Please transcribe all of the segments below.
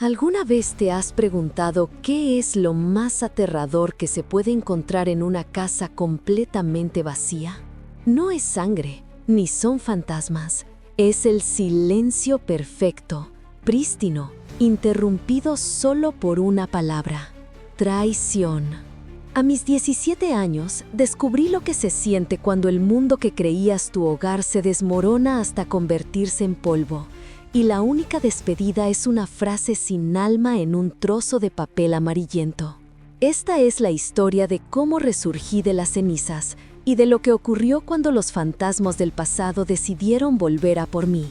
¿Alguna vez te has preguntado qué es lo más aterrador que se puede encontrar en una casa completamente vacía? No es sangre, ni son fantasmas. Es el silencio perfecto, prístino, interrumpido solo por una palabra: traición. A mis 17 años, descubrí lo que se siente cuando el mundo que creías tu hogar se desmorona hasta convertirse en polvo. Y la única despedida es una frase sin alma en un trozo de papel amarillento. Esta es la historia de cómo resurgí de las cenizas y de lo que ocurrió cuando los fantasmas del pasado decidieron volver a por mí.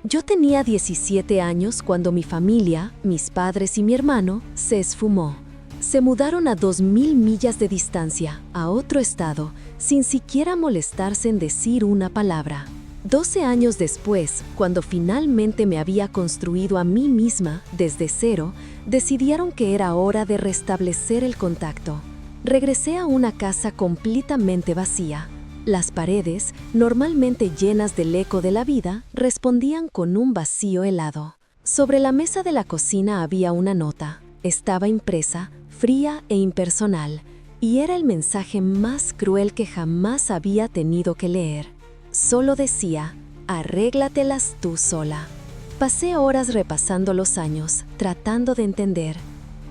Yo tenía 17 años cuando mi familia, mis padres y mi hermano, se esfumó. Se mudaron a 2000 millas de distancia, a otro estado, sin siquiera molestarse en decir una palabra. 12 años después, cuando finalmente me había construido a mí misma desde cero, decidieron que era hora de restablecer el contacto. Regresé a una casa completamente vacía. Las paredes, normalmente llenas del eco de la vida, respondían con un vacío helado. Sobre la mesa de la cocina había una nota. Estaba impresa, fría e impersonal, y era el mensaje más cruel que jamás había tenido que leer. Solo decía: arréglatelas tú sola. Pasé horas repasando los años, tratando de entender.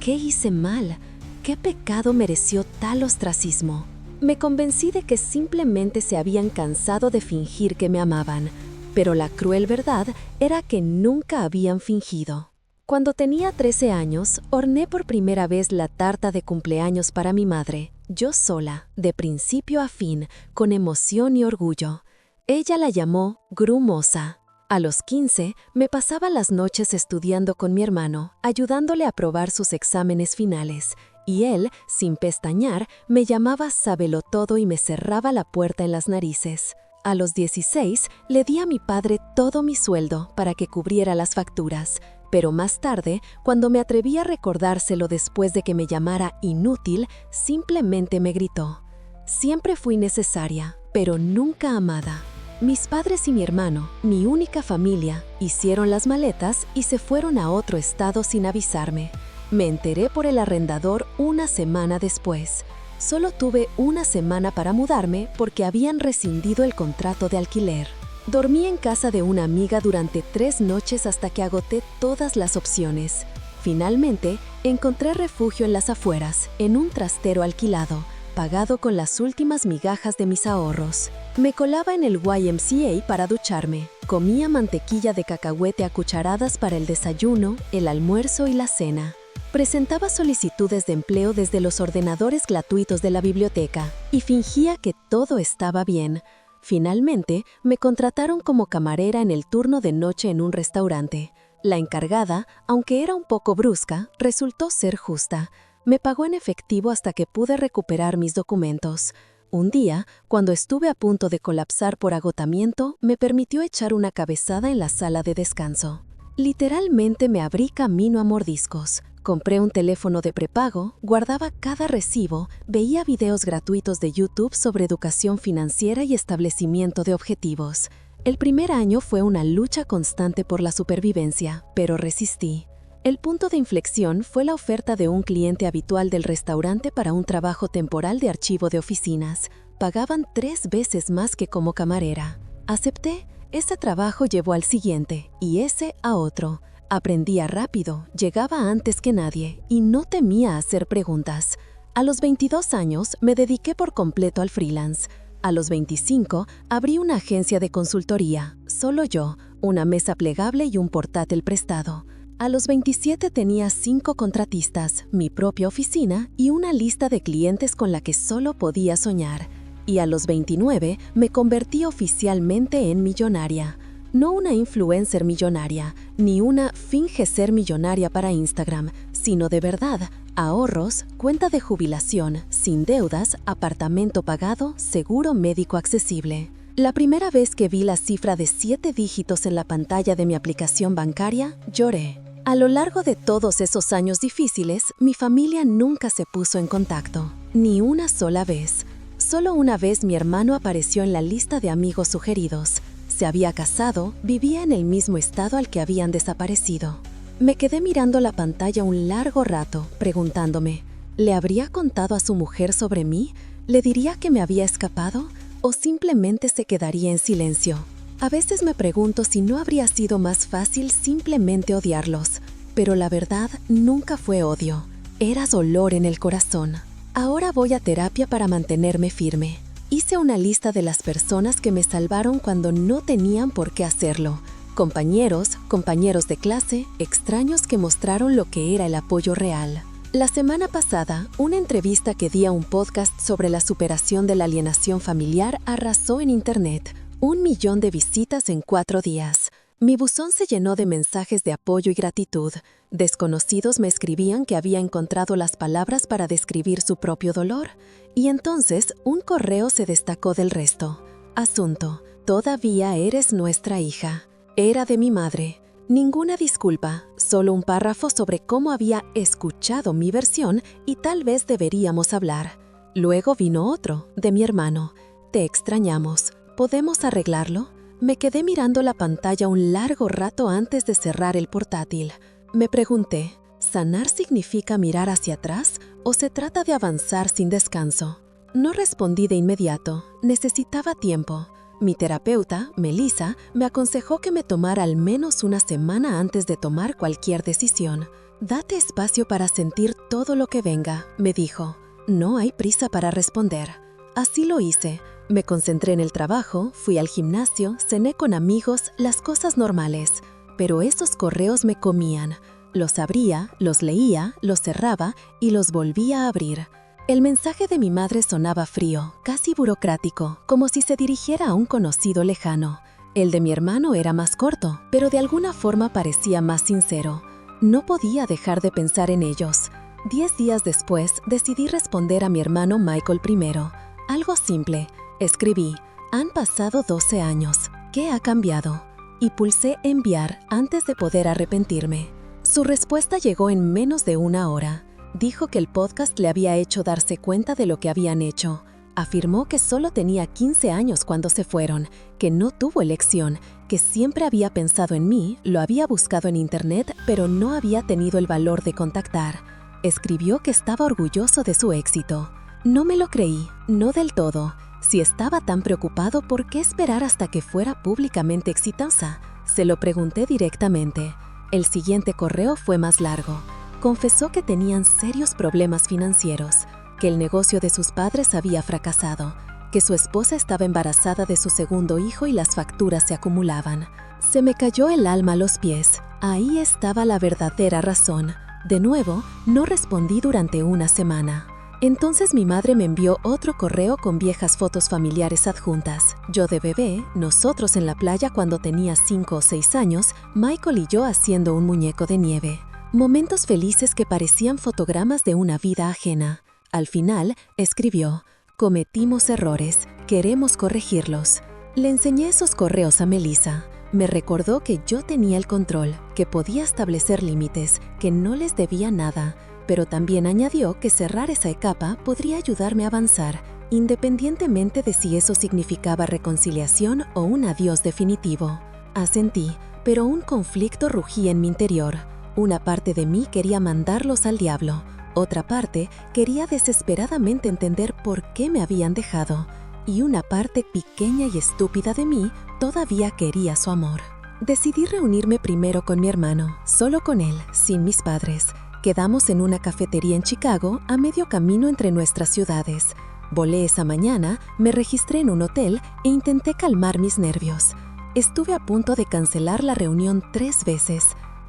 ¿Qué hice mal? ¿Qué pecado mereció tal ostracismo? Me convencí de que simplemente se habían cansado de fingir que me amaban, pero la cruel verdad era que nunca habían fingido. Cuando tenía 13 años, horneé por primera vez la tarta de cumpleaños para mi madre, yo sola, de principio a fin, con emoción y orgullo. Ella la llamó Grumosa. A los 15, me pasaba las noches estudiando con mi hermano, ayudándole a aprobar sus exámenes finales, y él, sin pestañear, me llamaba Sabelotodo y me cerraba la puerta en las narices. A los 16, le di a mi padre todo mi sueldo para que cubriera las facturas, pero más tarde, cuando me atreví a recordárselo después de que me llamara inútil, simplemente me gritó: siempre fui necesaria, pero nunca amada. Mis padres y mi hermano, mi única familia, hicieron las maletas y se fueron a otro estado sin avisarme. Me enteré por el arrendador una semana después. Solo tuve una semana para mudarme porque habían rescindido el contrato de alquiler. Dormí en casa de una amiga durante 3 noches hasta que agoté todas las opciones. Finalmente, encontré refugio en las afueras, en un trastero alquilado, pagado con las últimas migajas de mis ahorros. Me colaba en el YMCA para ducharme, comía mantequilla de cacahuete a cucharadas para el desayuno, el almuerzo y la cena. Presentaba solicitudes de empleo desde los ordenadores gratuitos de la biblioteca y fingía que todo estaba bien. Finalmente, me contrataron como camarera en el turno de noche en un restaurante. La encargada, aunque era un poco brusca, resultó ser justa. Me pagó en efectivo hasta que pude recuperar mis documentos. Un día, cuando estuve a punto de colapsar por agotamiento, me permitió echar una cabezada en la sala de descanso. Literalmente me abrí camino a mordiscos. Compré un teléfono de prepago, guardaba cada recibo, veía videos gratuitos de YouTube sobre educación financiera y establecimiento de objetivos. El primer año fue una lucha constante por la supervivencia, pero resistí. El punto de inflexión fue la oferta de un cliente habitual del restaurante para un trabajo temporal de archivo de oficinas. Pagaban 3 veces más que como camarera. Acepté. Ese trabajo llevó al siguiente, y ese a otro. Aprendía rápido, llegaba antes que nadie, y no temía hacer preguntas. A los 22 años me dediqué por completo al freelance. A los 25 abrí una agencia de consultoría, solo yo, una mesa plegable y un portátil prestado. A los 27 tenía 5 contratistas, mi propia oficina y una lista de clientes con la que solo podía soñar. Y a los 29 me convertí oficialmente en millonaria. No una influencer millonaria, ni una finge ser millonaria para Instagram, sino de verdad, ahorros, cuenta de jubilación, sin deudas, apartamento pagado, seguro médico accesible. La primera vez que vi la cifra de 7 dígitos en la pantalla de mi aplicación bancaria, lloré. A lo largo de todos esos años difíciles, mi familia nunca se puso en contacto, ni una sola vez. Solo una vez mi hermano apareció en la lista de amigos sugeridos. Se había casado, vivía en el mismo estado al que habían desaparecido. Me quedé mirando la pantalla un largo rato, preguntándome, ¿le habría contado a su mujer sobre mí? ¿Le diría que me había escapado? ¿O simplemente se quedaría en silencio? A veces me pregunto si no habría sido más fácil simplemente odiarlos, pero la verdad nunca fue odio, era dolor en el corazón. Ahora voy a terapia para mantenerme firme. Hice una lista de las personas que me salvaron cuando no tenían por qué hacerlo. Compañeros, compañeros de clase, extraños que mostraron lo que era el apoyo real. La semana pasada, una entrevista que di a un podcast sobre la superación de la alienación familiar arrasó en Internet. 1 millón de visitas en 4 días. Mi buzón se llenó de mensajes de apoyo y gratitud. Desconocidos me escribían que había encontrado las palabras para describir su propio dolor. Y entonces, un correo se destacó del resto. Asunto: todavía eres nuestra hija. Era de mi madre. Ninguna disculpa, solo un párrafo sobre cómo había escuchado mi versión y tal vez deberíamos hablar. Luego vino otro, de mi hermano. Te extrañamos. ¿Podemos arreglarlo? Me quedé mirando la pantalla un largo rato antes de cerrar el portátil. Me pregunté, ¿sanar significa mirar hacia atrás o se trata de avanzar sin descanso? No respondí de inmediato, necesitaba tiempo. Mi terapeuta, Melissa, me aconsejó que me tomara al menos una semana antes de tomar cualquier decisión. Date espacio para sentir todo lo que venga, me dijo. No hay prisa para responder. Así lo hice. Me concentré en el trabajo, fui al gimnasio, cené con amigos, las cosas normales. Pero esos correos me comían. Los abría, los leía, los cerraba y los volvía a abrir. El mensaje de mi madre sonaba frío, casi burocrático, como si se dirigiera a un conocido lejano. El de mi hermano era más corto, pero de alguna forma parecía más sincero. No podía dejar de pensar en ellos. 10 días después, decidí responder a mi hermano Michael primero. Algo simple. Escribí, han pasado 12 años. ¿Qué ha cambiado? Y pulsé enviar antes de poder arrepentirme. Su respuesta llegó en menos de 1 hora. Dijo que el podcast le había hecho darse cuenta de lo que habían hecho. Afirmó que solo tenía 15 años cuando se fueron, que no tuvo elección, que siempre había pensado en mí, lo había buscado en internet, pero no había tenido el valor de contactar. Escribió que estaba orgulloso de su éxito. No me lo creí, no del todo. Si estaba tan preocupado, ¿por qué esperar hasta que fuera públicamente exitosa? Se lo pregunté directamente. El siguiente correo fue más largo. Confesó que tenían serios problemas financieros, que el negocio de sus padres había fracasado, que su esposa estaba embarazada de su segundo hijo y las facturas se acumulaban. Se me cayó el alma a los pies. Ahí estaba la verdadera razón. De nuevo, no respondí durante 1 semana. Entonces mi madre me envió otro correo con viejas fotos familiares adjuntas. Yo de bebé, nosotros en la playa cuando tenía 5 o 6 años, Michael y yo haciendo un muñeco de nieve. Momentos felices que parecían fotogramas de una vida ajena. Al final, escribió, cometimos errores, queremos corregirlos. Le enseñé esos correos a Melissa. Me recordó que yo tenía el control, que podía establecer límites, que no les debía nada, pero también añadió que cerrar esa etapa podría ayudarme a avanzar, independientemente de si eso significaba reconciliación o un adiós definitivo. Asentí, pero un conflicto rugía en mi interior. Una parte de mí quería mandarlos al diablo, otra parte quería desesperadamente entender por qué me habían dejado, y una parte pequeña y estúpida de mí todavía quería su amor. Decidí reunirme primero con mi hermano, solo con él, sin mis padres. Quedamos en una cafetería en Chicago, a medio camino entre nuestras ciudades. Volé esa mañana, me registré en un hotel e intenté calmar mis nervios. Estuve a punto de cancelar la reunión 3 veces,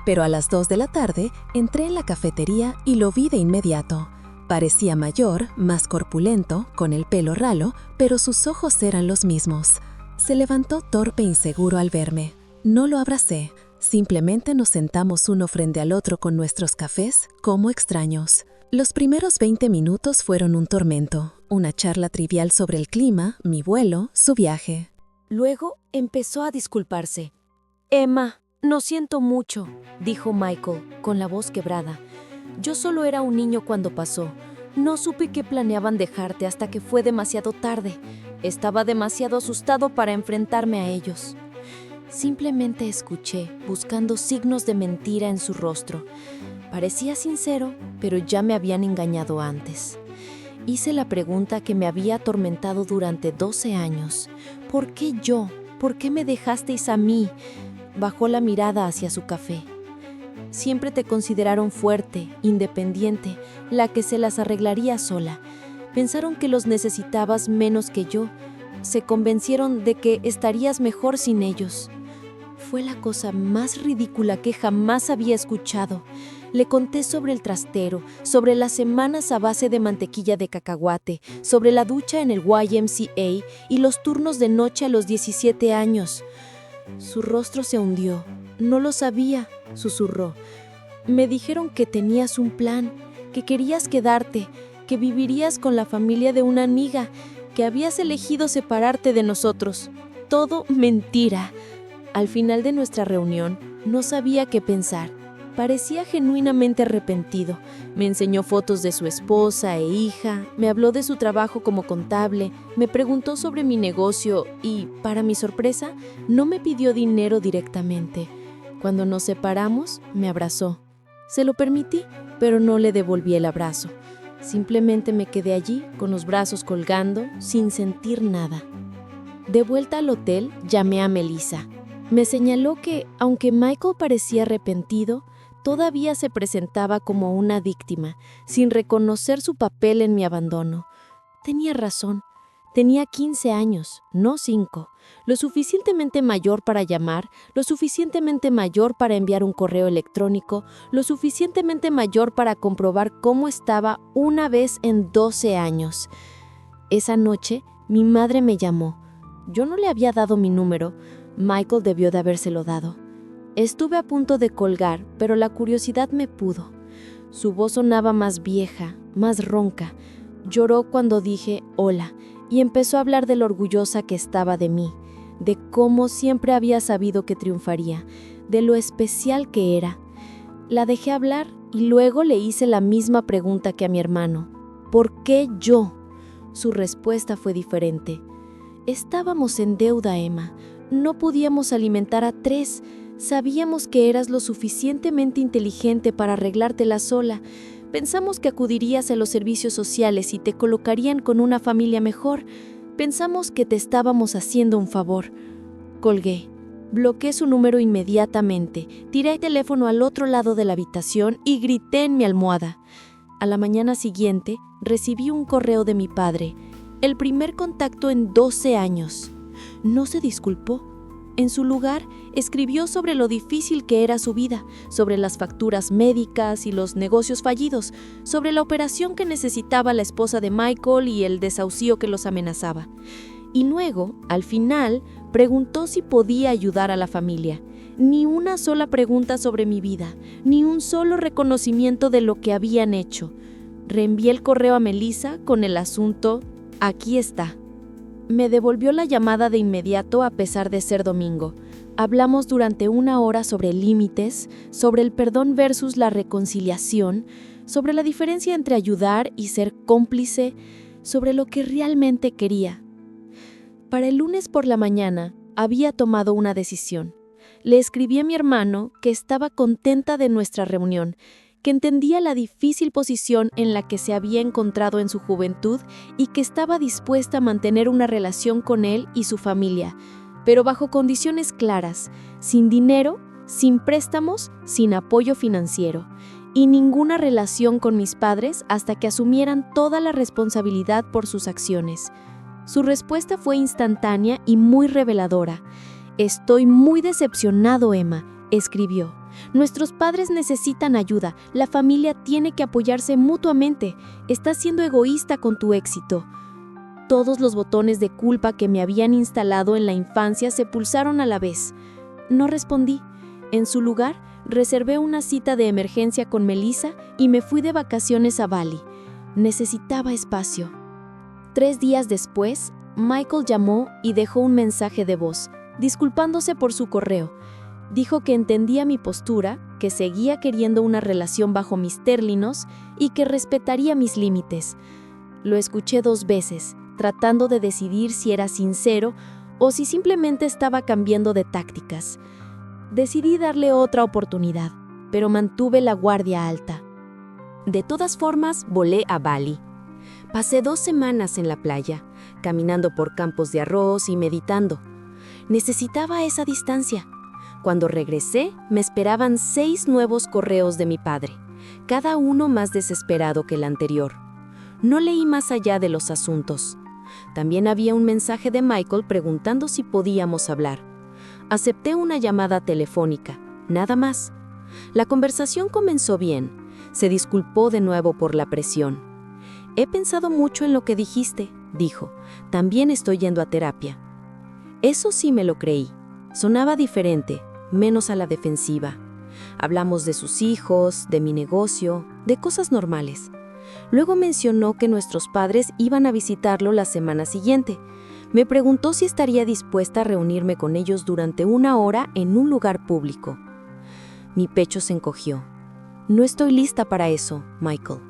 pero a las 2 de la tarde entré en la cafetería y lo vi de inmediato. Parecía mayor, más corpulento, con el pelo ralo, pero sus ojos eran los mismos. Se levantó torpe e inseguro al verme. No lo abracé, simplemente nos sentamos uno frente al otro con nuestros cafés, como extraños. Los primeros 20 minutos fueron un tormento, una charla trivial sobre el clima, mi vuelo, su viaje. Luego empezó a disculparse. Emma, no siento mucho, dijo Michael, con la voz quebrada. Yo solo era un niño cuando pasó. No supe que planeaban dejarte hasta que fue demasiado tarde. Estaba demasiado asustado para enfrentarme a ellos. Simplemente escuché, buscando signos de mentira en su rostro. Parecía sincero, pero ya me habían engañado antes. Hice la pregunta que me había atormentado durante 12 años. ¿Por qué yo? ¿Por qué me dejasteis a mí? Bajó la mirada hacia su café. Siempre te consideraron fuerte, independiente, la que se las arreglaría sola. Pensaron que los necesitabas menos que yo. Se convencieron de que estarías mejor sin ellos. Fue la cosa más ridícula que jamás había escuchado. Le conté sobre el trastero, sobre las semanas a base de mantequilla de cacahuate, sobre la ducha en el YMCA y los turnos de noche a los 17 años. Su rostro se hundió. No lo sabía, susurró. Me dijeron que tenías un plan, que querías quedarte, que vivirías con la familia de una amiga, que habías elegido separarte de nosotros. Todo mentira. Al final de nuestra reunión, no sabía qué pensar. Parecía genuinamente arrepentido. Me enseñó fotos de su esposa e hija, me habló de su trabajo como contable, me preguntó sobre mi negocio y, para mi sorpresa, no me pidió dinero directamente. Cuando nos separamos, me abrazó. Se lo permití, pero no le devolví el abrazo. Simplemente me quedé allí, con los brazos colgando, sin sentir nada. De vuelta al hotel, llamé a Melissa. Me señaló que, aunque Michael parecía arrepentido, todavía se presentaba como una víctima, sin reconocer su papel en mi abandono. Tenía razón. Tenía 15 años, no 5, lo suficientemente mayor para llamar, lo suficientemente mayor para enviar un correo electrónico, lo suficientemente mayor para comprobar cómo estaba una vez en 12 años. Esa noche, mi madre me llamó. Yo no le había dado mi número. Michael debió de habérselo dado. Estuve a punto de colgar, pero la curiosidad me pudo. Su voz sonaba más vieja, más ronca. Lloró cuando dije hola y empezó a hablar de lo orgullosa que estaba de mí, de cómo siempre había sabido que triunfaría, de lo especial que era. La dejé hablar y luego le hice la misma pregunta que a mi hermano. ¿Por qué yo? Su respuesta fue diferente. Estábamos en deuda, Emma. No podíamos alimentar a 3. Sabíamos que eras lo suficientemente inteligente para arreglártela sola. Pensamos que acudirías a los servicios sociales y te colocarían con una familia mejor. Pensamos que te estábamos haciendo un favor. Colgué. Bloqueé su número inmediatamente. Tiré el teléfono al otro lado de la habitación y grité en mi almohada. A la mañana siguiente, recibí un correo de mi padre. El primer contacto en 12 años. No se disculpó. En su lugar, escribió sobre lo difícil que era su vida, sobre las facturas médicas y los negocios fallidos, sobre la operación que necesitaba la esposa de Michael y el desahucio que los amenazaba. Y luego, al final, preguntó si podía ayudar a la familia. Ni una sola pregunta sobre mi vida, ni un solo reconocimiento de lo que habían hecho. Reenvié el correo a Melissa con el asunto «Aquí está». Me devolvió la llamada de inmediato a pesar de ser domingo. Hablamos durante 1 hora sobre límites, sobre el perdón versus la reconciliación, sobre la diferencia entre ayudar y ser cómplice, sobre lo que realmente quería. Para el lunes por la mañana, había tomado una decisión. Le escribí a mi hermano que estaba contenta de nuestra reunión, que entendía la difícil posición en la que se había encontrado en su juventud y que estaba dispuesta a mantener una relación con él y su familia, pero bajo condiciones claras, sin dinero, sin préstamos, sin apoyo financiero, y ninguna relación con mis padres hasta que asumieran toda la responsabilidad por sus acciones. Su respuesta fue instantánea y muy reveladora. «Estoy muy decepcionado, Emma», escribió. «Nuestros padres necesitan ayuda, la familia tiene que apoyarse mutuamente. Estás siendo egoísta con tu éxito». Todos los botones de culpa que me habían instalado en la infancia se pulsaron a la vez. No respondí. En su lugar, reservé una cita de emergencia con Melissa y me fui de vacaciones a Bali. Necesitaba espacio. 3 días después, Michael llamó y dejó un mensaje de voz, disculpándose por su correo. Dijo que entendía mi postura, que seguía queriendo una relación bajo mis términos y que respetaría mis límites. Lo escuché 2 veces, tratando de decidir si era sincero o si simplemente estaba cambiando de tácticas. Decidí darle otra oportunidad, pero mantuve la guardia alta. De todas formas, volé a Bali. Pasé 2 semanas en la playa, caminando por campos de arroz y meditando. Necesitaba esa distancia. Cuando regresé, me esperaban 6 nuevos correos de mi padre, cada uno más desesperado que el anterior. No leí más allá de los asuntos. También había un mensaje de Michael preguntando si podíamos hablar. Acepté una llamada telefónica, nada más. La conversación comenzó bien. Se disculpó de nuevo por la presión. He pensado mucho en lo que dijiste, dijo. También estoy yendo a terapia. Eso sí me lo creí. Sonaba diferente, menos a la defensiva. Hablamos de sus hijos, de mi negocio, de cosas normales. Luego mencionó que nuestros padres iban a visitarlo la semana siguiente. Me preguntó si estaría dispuesta a reunirme con ellos durante 1 hora en un lugar público. Mi pecho se encogió. No estoy lista para eso, Michael.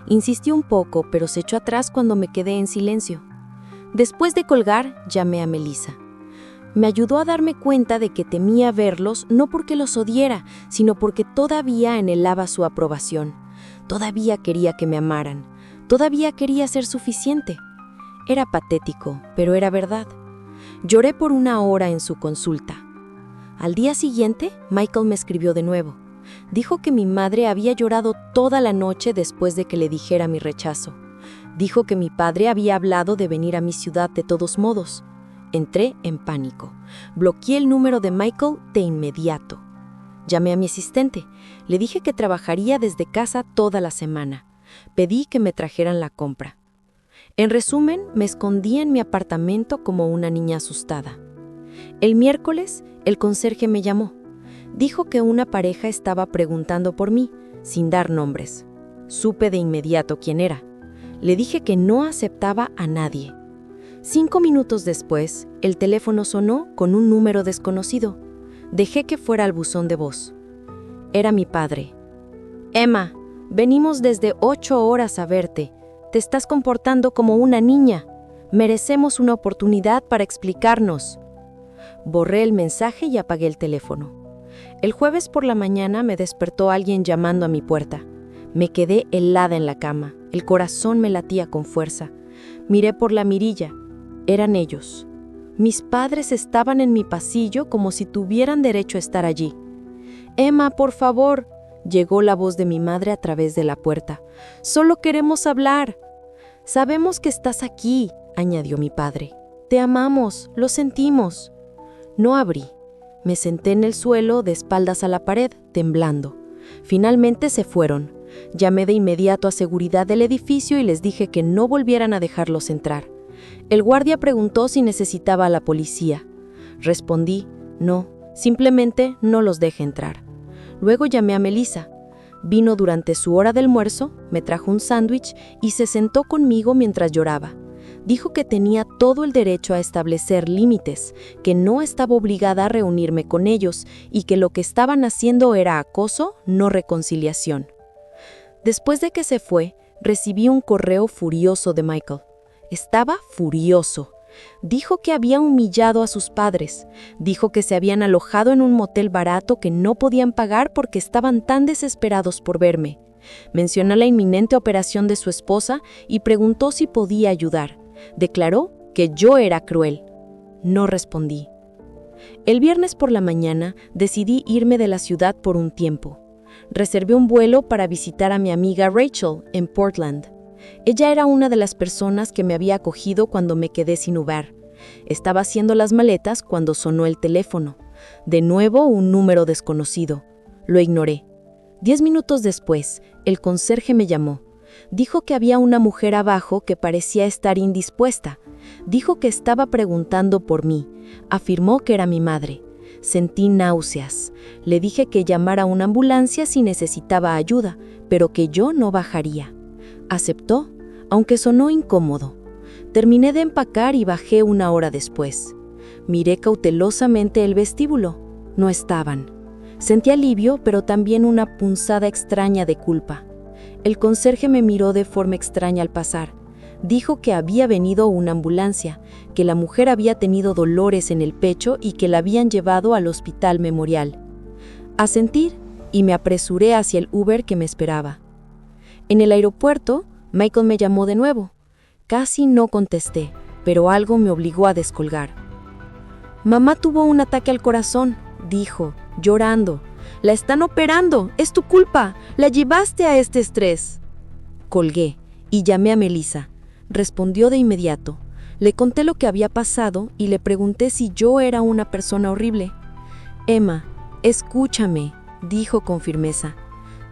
Insistió un poco, pero se echó atrás cuando me quedé en silencio. Después de colgar, llamé a Melissa. Me ayudó a darme cuenta de que temía verlos no porque los odiara, sino porque todavía anhelaba su aprobación. Todavía quería que me amaran. Todavía quería ser suficiente. Era patético, pero era verdad. Lloré por 1 hora en su consulta. Al día siguiente, Michael me escribió de nuevo. Dijo que mi madre había llorado toda la noche después de que le dijera mi rechazo. Dijo que mi padre había hablado de venir a mi ciudad de todos modos. Entré en pánico. Bloqueé el número de Michael de inmediato. Llamé a mi asistente. Le dije que trabajaría desde casa toda la semana. Pedí que me trajeran la compra. En resumen, me escondí en mi apartamento como una niña asustada. El miércoles, el conserje me llamó. Dijo que una pareja estaba preguntando por mí, sin dar nombres. Supe de inmediato quién era. Le dije que no aceptaba a nadie. 5 minutos después, el teléfono sonó con un número desconocido. Dejé que fuera al buzón de voz. Era mi padre. Emma, venimos desde 8 horas a verte. Te estás comportando como una niña. Merecemos una oportunidad para explicarnos. Borré el mensaje y apagué el teléfono. El jueves por la mañana me despertó alguien llamando a mi puerta. Me quedé helada en la cama. El corazón me latía con fuerza. Miré por la mirilla. Eran ellos. Mis padres estaban en mi pasillo como si tuvieran derecho a estar allí. Emma, por favor. Llegó la voz de mi madre a través de la puerta. Solo queremos hablar. Sabemos que estás aquí, añadió mi padre. Te amamos, lo sentimos. No abrí. Me senté en el suelo, de espaldas a la pared, temblando. Finalmente se fueron. Llamé de inmediato a seguridad del edificio y les dije que no volvieran a dejarlos entrar. El guardia preguntó si necesitaba a la policía. Respondí, no, simplemente no los deje entrar. Luego llamé a Melissa. Vino durante su hora de almuerzo, me trajo un sándwich y se sentó conmigo mientras lloraba. Dijo que tenía todo el derecho a establecer límites, que no estaba obligada a reunirme con ellos y que lo que estaban haciendo era acoso, no reconciliación. Después de que se fue, recibí un correo furioso de Michael. Estaba furioso. Dijo que había humillado a sus padres. Dijo que se habían alojado en un motel barato que no podían pagar porque estaban tan desesperados por verme. Mencionó la inminente operación de su esposa y preguntó si podía ayudar. Declaró que yo era cruel. No respondí. El viernes por la mañana decidí irme de la ciudad por un tiempo. Reservé un vuelo para visitar a mi amiga Rachel en Portland. Ella era una de las personas que me había acogido cuando me quedé sin hogar. Estaba haciendo las maletas cuando sonó el teléfono. De nuevo un número desconocido. Lo ignoré. 10 minutos después, el conserje me llamó. Dijo que había una mujer abajo que parecía estar indispuesta. Dijo que estaba preguntando por mí. Afirmó que era mi madre. Sentí náuseas. Le dije que llamara a una ambulancia si necesitaba ayuda, pero que yo no bajaría. Aceptó, aunque sonó incómodo. Terminé de empacar y bajé 1 hora después. Miré cautelosamente el vestíbulo. No estaban. Sentí alivio, pero también una punzada extraña de culpa. El conserje me miró de forma extraña al pasar. Dijo que había venido una ambulancia, que la mujer había tenido dolores en el pecho y que la habían llevado al hospital Memorial. Asentí y me apresuré hacia el Uber que me esperaba. En el aeropuerto, Michael me llamó de nuevo. Casi no contesté, pero algo me obligó a descolgar. «Mamá tuvo un ataque al corazón», dijo, llorando. «La están operando, es tu culpa, la llevaste a este estrés». Colgué y llamé a Melissa. Respondió de inmediato. Le conté lo que había pasado y le pregunté si yo era una persona horrible. «Emma, escúchame», dijo con firmeza.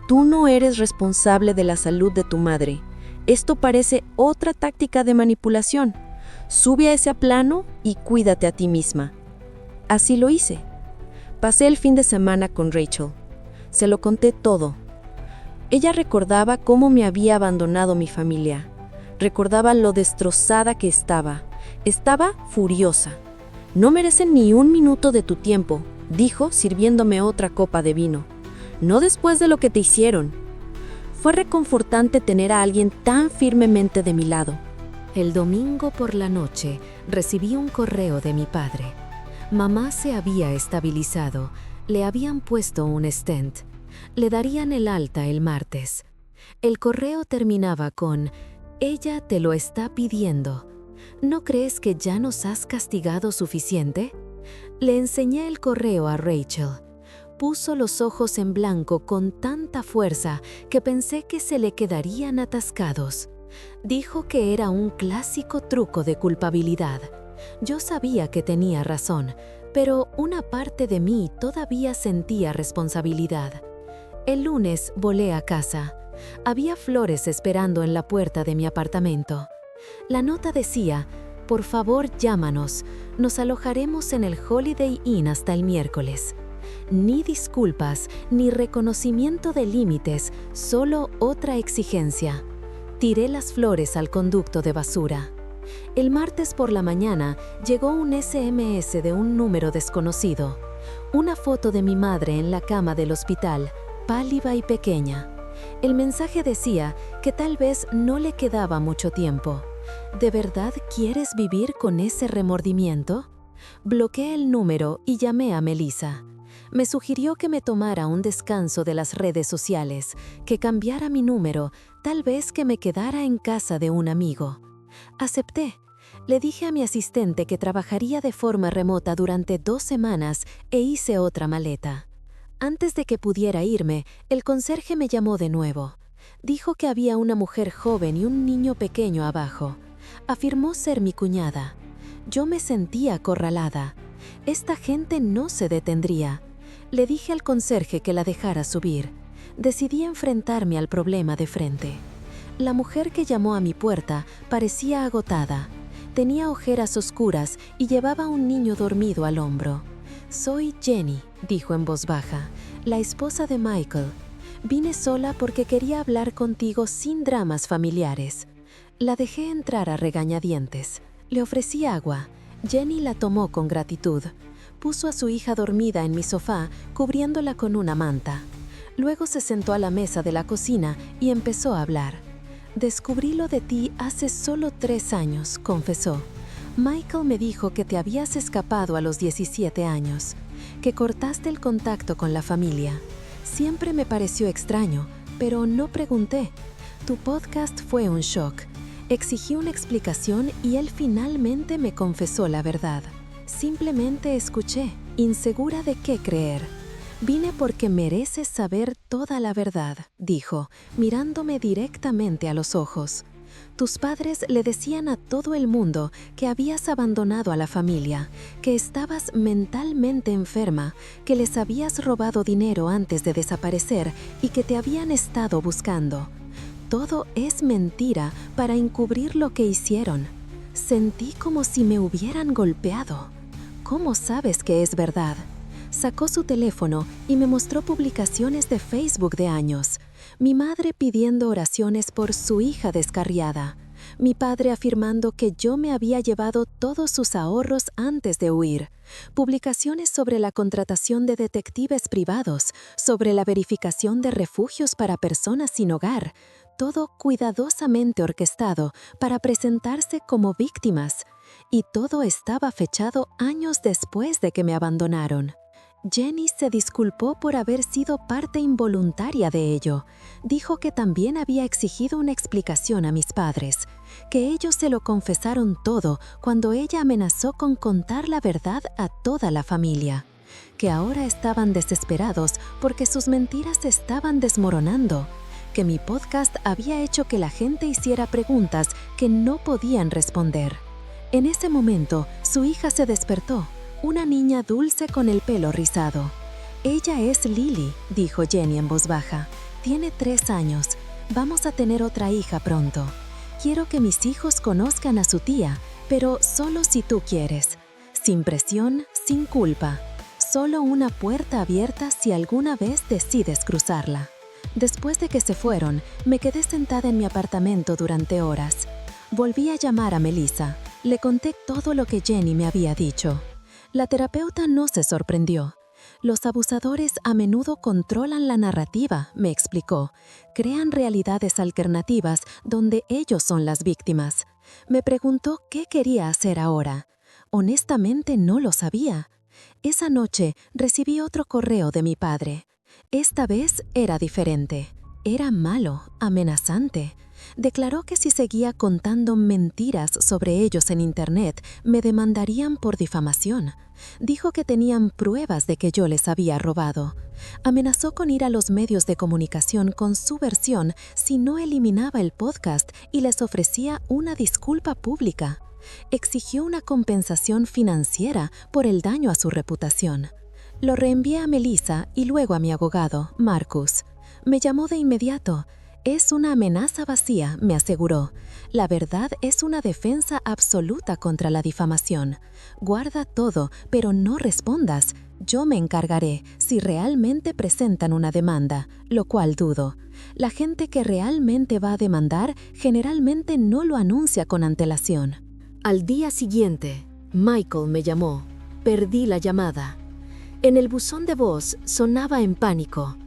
«Tú no eres responsable de la salud de tu madre. Esto parece otra táctica de manipulación. Sube a ese plano y cuídate a ti misma». Así lo hice. Pasé el fin de semana con Rachel. Se lo conté todo. Ella recordaba cómo me había abandonado mi familia. Recordaba lo destrozada que estaba. Estaba furiosa. «No merecen ni un minuto de tu tiempo», dijo sirviéndome otra copa de vino. «No después de lo que te hicieron». Fue reconfortante tener a alguien tan firmemente de mi lado. El domingo por la noche recibí un correo de mi padre. Mamá se había estabilizado, le habían puesto un stent. Le darían el alta el martes. El correo terminaba con: «Ella te lo está pidiendo. ¿No crees que ya nos has castigado suficiente?». Le enseñé el correo a Rachel. Puso los ojos en blanco con tanta fuerza que pensé que se le quedarían atascados. Dijo que era un clásico truco de culpabilidad. Yo sabía que tenía razón, pero una parte de mí todavía sentía responsabilidad. El lunes volé a casa. Había flores esperando en la puerta de mi apartamento. La nota decía: «Por favor, llámanos. Nos alojaremos en el Holiday Inn hasta el miércoles». Ni disculpas, ni reconocimiento de límites, solo otra exigencia. Tiré las flores al conducto de basura. El martes por la mañana llegó un SMS de un número desconocido. Una foto de mi madre en la cama del hospital, pálida y pequeña. El mensaje decía que tal vez no le quedaba mucho tiempo. ¿De verdad quieres vivir con ese remordimiento? Bloqueé el número y llamé a Melissa. Me sugirió que me tomara un descanso de las redes sociales, que cambiara mi número, tal vez que me quedara en casa de un amigo. Acepté. Le dije a mi asistente que trabajaría de forma remota durante 2 semanas e hice otra maleta. Antes de que pudiera irme, el conserje me llamó de nuevo. Dijo que había una mujer joven y un niño pequeño abajo. Afirmó ser mi cuñada. Yo me sentía acorralada. Esta gente no se detendría. Le dije al conserje que la dejara subir. Decidí enfrentarme al problema de frente. La mujer que llamó a mi puerta parecía agotada. Tenía ojeras oscuras y llevaba un niño dormido al hombro. «Soy Jenny», dijo en voz baja, «la esposa de Michael. Vine sola porque quería hablar contigo sin dramas familiares». La dejé entrar a regañadientes. Le ofrecí agua. Jenny la tomó con gratitud. Puso a su hija dormida en mi sofá, cubriéndola con una manta. Luego se sentó a la mesa de la cocina y empezó a hablar. «Descubrí lo de ti hace solo 3 años», confesó. «Michael me dijo que te habías escapado a los 17 años, que cortaste el contacto con la familia. Siempre me pareció extraño, pero no pregunté. Tu podcast fue un shock. Exigí una explicación y él finalmente me confesó la verdad. Simplemente escuché, insegura de qué creer. Vine porque mereces saber toda la verdad», dijo, mirándome directamente a los ojos. «Tus padres le decían a todo el mundo que habías abandonado a la familia, que estabas mentalmente enferma, que les habías robado dinero antes de desaparecer y que te habían estado buscando. Todo es mentira para encubrir lo que hicieron. Sentí como si me hubieran golpeado. ¿Cómo sabes que es verdad?». Sacó su teléfono y me mostró publicaciones de Facebook de años. Mi madre pidiendo oraciones por su hija descarriada. mi padre afirmando que yo me había llevado todos sus ahorros antes de huir, publicaciones sobre la contratación de detectives privados, sobre la verificación de refugios para personas sin hogar, todo cuidadosamente orquestado para presentarse como víctimas, y todo estaba fechado años después de que me abandonaron. Jenny se disculpó por haber sido parte involuntaria de ello. Dijo que también había exigido una explicación a mis padres, que ellos se lo confesaron todo cuando ella amenazó con contar la verdad a toda la familia, que ahora estaban desesperados porque sus mentiras se estaban desmoronando, que mi podcast había hecho que la gente hiciera preguntas que no podían responder. En ese momento, su hija se despertó. Una niña dulce con el pelo rizado. «Ella es Lily», dijo Jenny en voz baja. «Tiene 3 años. Vamos a tener otra hija pronto. Quiero que mis hijos conozcan a su tía, pero solo si tú quieres. Sin presión, sin culpa. Solo una puerta abierta si alguna vez decides cruzarla». Después de que se fueron, me quedé sentada en mi apartamento durante horas. Volví a llamar a Melissa. Le conté todo lo que Jenny me había dicho. La terapeuta no se sorprendió. Los abusadores a menudo controlan la narrativa, me explicó. Crean realidades alternativas donde ellos son las víctimas. Me preguntó qué quería hacer ahora. Honestamente no lo sabía. Esa noche recibí otro correo de mi padre. Esta vez era diferente. Era malo, amenazante. Declaró que si seguía contando mentiras sobre ellos en Internet, me demandarían por difamación. Dijo que tenían pruebas de que yo les había robado. Amenazó con ir a los medios de comunicación con su versión si no eliminaba el podcast y les ofrecía una disculpa pública. Exigió una compensación financiera por el daño a su reputación. Lo reenvié a Melissa y luego a mi abogado, Marcus. Me llamó de inmediato. «Es una amenaza vacía», me aseguró. «La verdad es una defensa absoluta contra la difamación. Guarda todo, pero no respondas. Yo me encargaré si realmente presentan una demanda», lo cual dudo. La gente que realmente va a demandar generalmente no lo anuncia con antelación. Al día siguiente, Michael me llamó. Perdí la llamada. En el buzón de voz sonaba en pánico.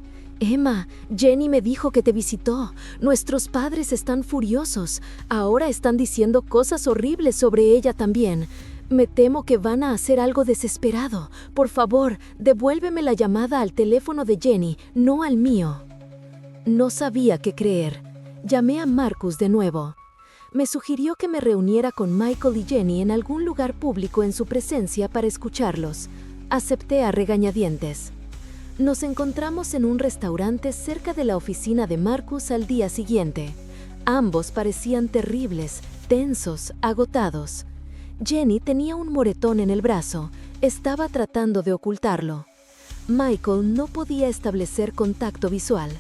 «Emma, Jenny me dijo que te visitó. Nuestros padres están furiosos. Ahora están diciendo cosas horribles sobre ella también. Me temo que van a hacer algo desesperado. Por favor, devuélveme la llamada al teléfono de Jenny, no al mío». No sabía qué creer. Llamé a Marcus de nuevo. Me sugirió que me reuniera con Michael y Jenny en algún lugar público en su presencia para escucharlos. Acepté a regañadientes. Nos encontramos en un restaurante cerca de la oficina de Marcus al día siguiente. Ambos parecían terribles, tensos, agotados. Jenny tenía un moretón en el brazo. Estaba tratando de ocultarlo. Michael no podía establecer contacto visual.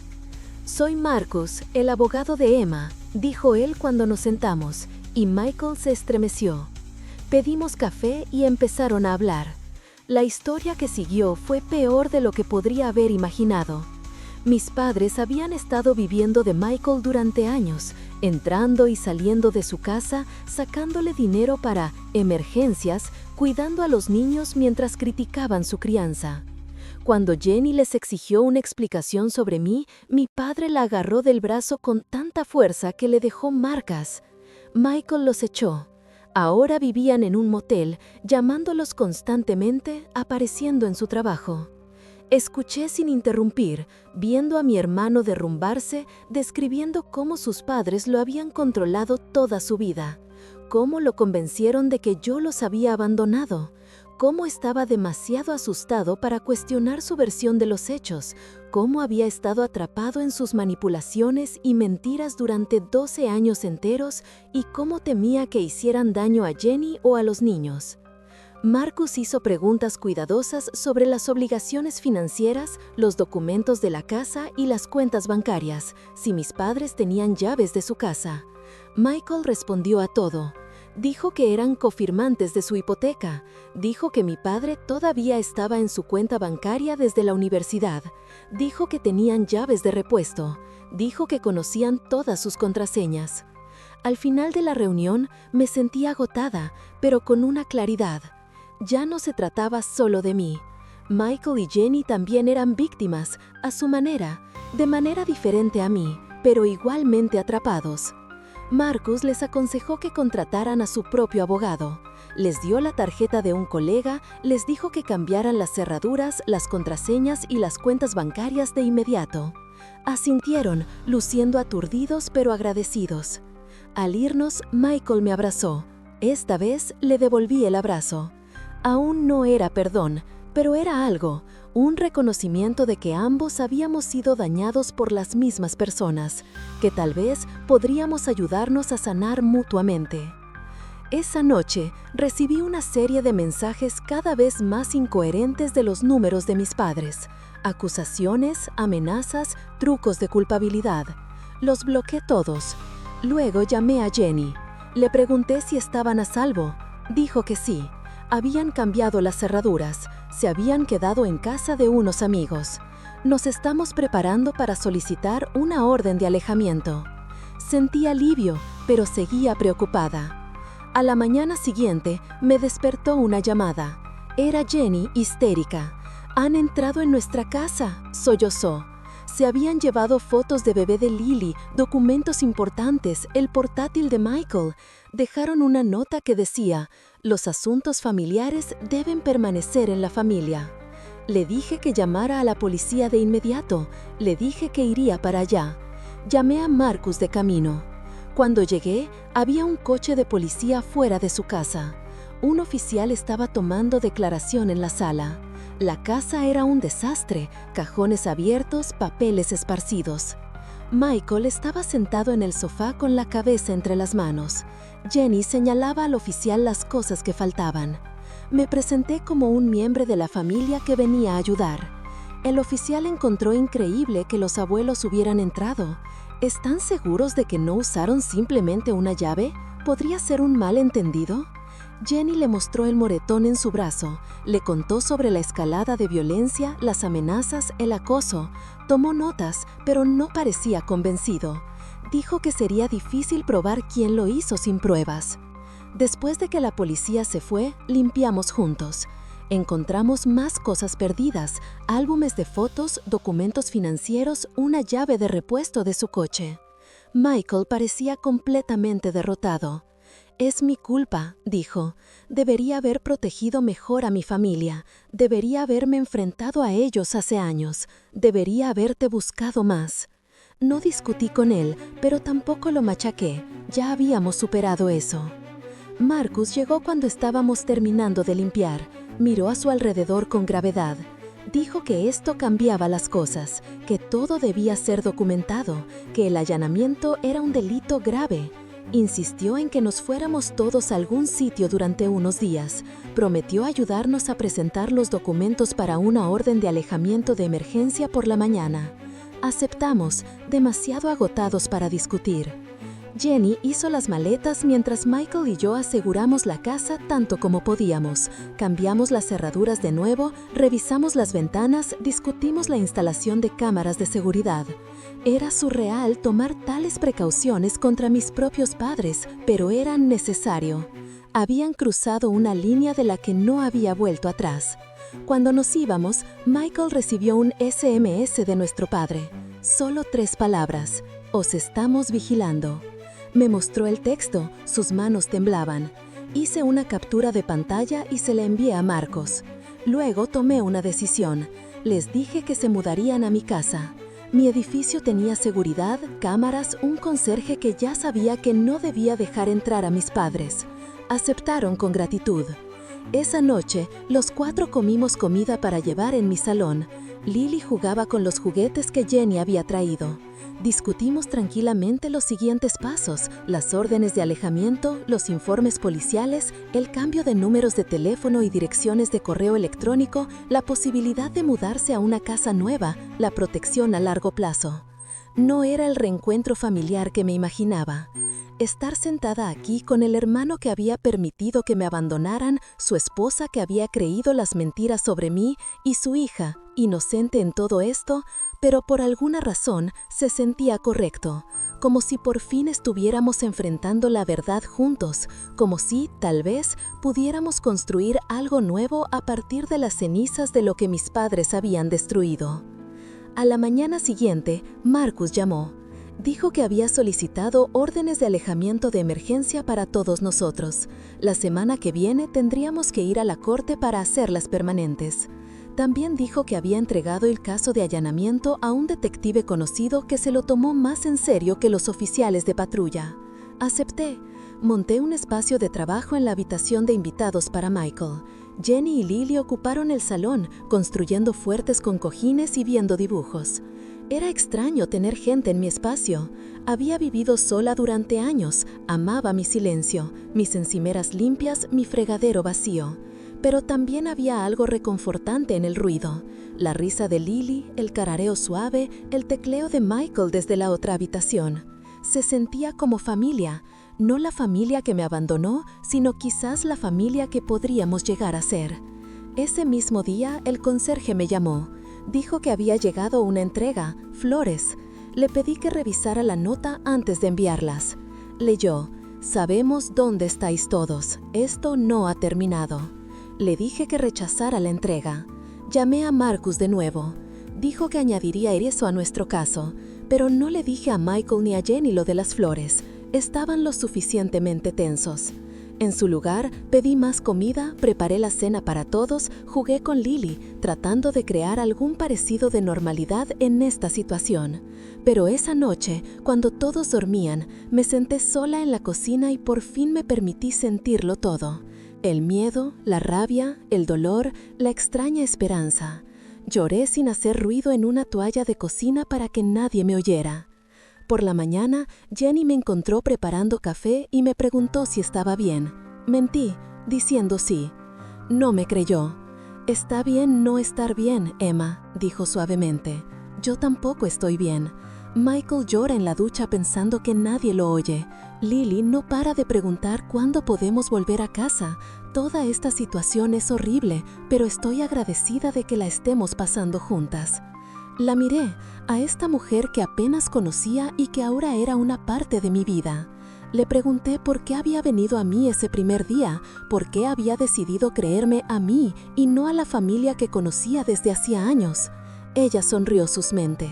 «Soy Marcus, el abogado de Emma», dijo él cuando nos sentamos, y Michael se estremeció. Pedimos café y empezaron a hablar. La historia que siguió fue peor de lo que podría haber imaginado. Mis padres habían estado viviendo de Michael durante años, entrando y saliendo de su casa, sacándole dinero para emergencias, cuidando a los niños mientras criticaban su crianza. Cuando Jenny les exigió una explicación sobre mí, mi padre la agarró del brazo con tanta fuerza que le dejó marcas. Michael los echó. Ahora vivían en un motel, llamándolos constantemente, apareciendo en su trabajo. Escuché sin interrumpir, viendo a mi hermano derrumbarse, describiendo cómo sus padres lo habían controlado toda su vida, cómo lo convencieron de que yo los había abandonado, cómo estaba demasiado asustado para cuestionar su versión de los hechos, cómo había estado atrapado en sus manipulaciones y mentiras durante 12 años enteros y cómo temía que hicieran daño a Jenny o a los niños. Marcus hizo preguntas cuidadosas sobre las obligaciones financieras, los documentos de la casa y las cuentas bancarias, si mis padres tenían llaves de su casa. Michael respondió a todo. Dijo que eran cofirmantes de su hipoteca. Dijo que mi padre todavía estaba en su cuenta bancaria desde la universidad. Dijo que tenían llaves de repuesto. Dijo que conocían todas sus contraseñas. Al final de la reunión me sentí agotada, pero con una claridad. Ya no se trataba solo de mí. Michael y Jenny también eran víctimas, a su manera, de manera diferente a mí, pero igualmente atrapados. Marcus les aconsejó que contrataran a su propio abogado. Les dio la tarjeta de un colega, les dijo que cambiaran las cerraduras, las contraseñas y las cuentas bancarias de inmediato. Asintieron, luciendo aturdidos pero agradecidos. Al irnos, Michael me abrazó. Esta vez le devolví el abrazo. Aún no era perdón, pero era algo, un reconocimiento de que ambos habíamos sido dañados por las mismas personas, que tal vez podríamos ayudarnos a sanar mutuamente. Esa noche recibí una serie de mensajes cada vez más incoherentes de los números de mis padres, acusaciones, amenazas, trucos de culpabilidad. Los bloqueé todos. Luego llamé a Jenny. Le pregunté si estaban a salvo. Dijo que sí. Habían cambiado las cerraduras. Se habían quedado en casa de unos amigos. Nos estamos preparando para solicitar una orden de alejamiento. Sentí alivio, pero seguía preocupada. A la mañana siguiente me despertó una llamada. Era Jenny, histérica. «Han entrado en nuestra casa», sollozó. Se habían llevado fotos de bebé de Lily, documentos importantes, el portátil de Michael. Dejaron una nota que decía: «Los asuntos familiares deben permanecer en la familia». Le dije que llamara a la policía de inmediato. Le dije que iría para allá. Llamé a Marcus de camino. Cuando llegué, había un coche de policía fuera de su casa. Un oficial estaba tomando declaración en la sala. La casa era un desastre, cajones abiertos, papeles esparcidos. Michael estaba sentado en el sofá con la cabeza entre las manos. Jenny señalaba al oficial las cosas que faltaban. Me presenté como un miembro de la familia que venía a ayudar. El oficial encontró increíble que los abuelos hubieran entrado. ¿Están seguros de que no usaron simplemente una llave? ¿Podría ser un malentendido? Jenny le mostró el moretón en su brazo, le contó sobre la escalada de violencia, las amenazas, el acoso. Tomó notas, pero no parecía convencido. Dijo que sería difícil probar quién lo hizo sin pruebas. Después de que la policía se fue, limpiamos juntos. Encontramos más cosas perdidas, álbumes de fotos, documentos financieros, una llave de repuesto de su coche. Michael parecía completamente derrotado. «Es mi culpa», dijo. «Debería haber protegido mejor a mi familia. Debería haberme enfrentado a ellos hace años. Debería haberte buscado más». No discutí con él, pero tampoco lo machaqué. Ya habíamos superado eso. Marcus llegó cuando estábamos terminando de limpiar. Miró a su alrededor con gravedad. Dijo que esto cambiaba las cosas, que todo debía ser documentado, que el allanamiento era un delito grave. Insistió en que nos fuéramos todos a algún sitio durante unos días. Prometió ayudarnos a presentar los documentos para una orden de alejamiento de emergencia por la mañana. Aceptamos, demasiado agotados para discutir. Jenny hizo las maletas mientras Michael y yo aseguramos la casa tanto como podíamos. Cambiamos las cerraduras de nuevo, revisamos las ventanas, discutimos la instalación de cámaras de seguridad. Era surreal tomar tales precauciones contra mis propios padres, pero era necesario. Habían cruzado una línea de la que no había vuelto atrás. Cuando nos íbamos, Michael recibió un SMS de nuestro padre. Solo 3 palabras: «Os estamos vigilando». Me mostró el texto, sus manos temblaban. Hice una captura de pantalla y se la envié a Marcos. Luego tomé una decisión. Les dije que se mudarían a mi casa. Mi edificio tenía seguridad, cámaras, un conserje que ya sabía que no debía dejar entrar a mis padres. Aceptaron con gratitud. Esa noche, los 4 comimos comida para llevar en mi salón. Lily jugaba con los juguetes que Jenny había traído. Discutimos tranquilamente los siguientes pasos: las órdenes de alejamiento, los informes policiales, el cambio de números de teléfono y direcciones de correo electrónico, la posibilidad de mudarse a una casa nueva, la protección a largo plazo. no era el reencuentro familiar que me imaginaba. Estar sentada aquí con el hermano que había permitido que me abandonaran, su esposa que había creído las mentiras sobre mí y su hija, inocente en todo esto, pero por alguna razón se sentía correcto, como si por fin estuviéramos enfrentando la verdad juntos, como si, tal vez, pudiéramos construir algo nuevo a partir de las cenizas de lo que mis padres habían destruido. A la mañana siguiente, Marcus llamó. Dijo que había solicitado órdenes de alejamiento de emergencia para todos nosotros. La semana que viene tendríamos que ir a la corte para hacerlas permanentes. También dijo que había entregado el caso de allanamiento a un detective conocido que se lo tomó más en serio que los oficiales de patrulla. Acepté. Monté un espacio de trabajo en la habitación de invitados para Michael. Jenny y Lily ocuparon el salón, construyendo fuertes con cojines y viendo dibujos. Era extraño tener gente en mi espacio. Había vivido sola durante años, amaba mi silencio, mis encimeras limpias, mi fregadero vacío. Pero también había algo reconfortante en el ruido. La risa de Lily, el carareo suave, el tecleo de Michael desde la otra habitación. Se sentía como familia, no la familia que me abandonó, sino quizás la familia que podríamos llegar a ser. Ese mismo día, el conserje me llamó. Dijo que había llegado una entrega, flores. Le pedí que revisara la nota antes de enviarlas. Leyó: «Sabemos dónde estáis todos. Esto no ha terminado». Le dije que rechazara la entrega. Llamé a Marcus de nuevo. Dijo que añadiría eso a nuestro caso, pero no le dije a Michael ni a Jenny lo de las flores. Estaban lo suficientemente tensos. En su lugar, pedí más comida, preparé la cena para todos, jugué con Lily, tratando de crear algún parecido de normalidad en esta situación. Pero esa noche, cuando todos dormían, me senté sola en la cocina y por fin me permití sentirlo todo. El miedo, la rabia, el dolor, la extraña esperanza. Lloré sin hacer ruido en una toalla de cocina para que nadie me oyera. Por la mañana, Jenny me encontró preparando café y me preguntó si estaba bien. Mentí, diciendo sí. No me creyó. «Está bien no estar bien, Emma», dijo suavemente. «Yo tampoco estoy bien». Michael llora en la ducha pensando que nadie lo oye. Lily no para de preguntar cuándo podemos volver a casa. Toda esta situación es horrible, pero estoy agradecida de que la estemos pasando juntas. La miré, a esta mujer que apenas conocía y que ahora era una parte de mi vida. Le pregunté por qué había venido a mí ese primer día, por qué había decidido creerme a mí y no a la familia que conocía desde hacía años. Ella sonrió suavemente.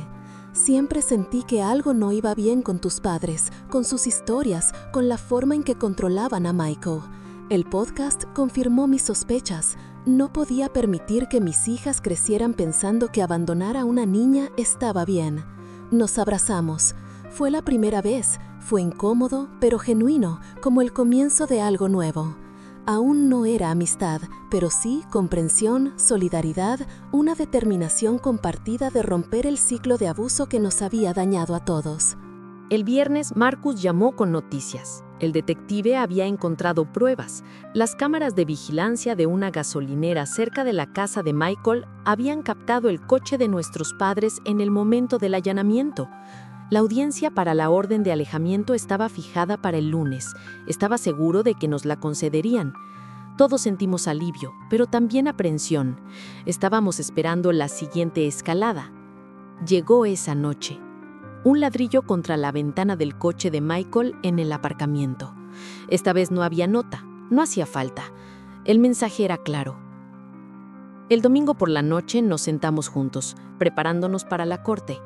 «Siempre sentí que algo no iba bien con tus padres, con sus historias, con la forma en que controlaban a Michael. El podcast confirmó mis sospechas. No podía permitir que mis hijas crecieran pensando que abandonar a una niña estaba bien». Nos abrazamos. Fue la primera vez. Fue incómodo, pero genuino, como el comienzo de algo nuevo. Aún no era amistad, pero sí comprensión, solidaridad, una determinación compartida de romper el ciclo de abuso que nos había dañado a todos. El viernes, Marcus llamó con noticias. El detective había encontrado pruebas. Las cámaras de vigilancia de una gasolinera cerca de la casa de Michael habían captado el coche de nuestros padres en el momento del allanamiento. La audiencia para la orden de alejamiento estaba fijada para el lunes. Estaba seguro de que nos la concederían. Todos sentimos alivio, pero también aprensión. Estábamos esperando la siguiente escalada. Llegó esa noche. Un ladrillo contra la ventana del coche de Michael en el aparcamiento. Esta vez no había nota, no hacía falta. El mensaje era claro. El domingo por la noche nos sentamos juntos, preparándonos para la corte.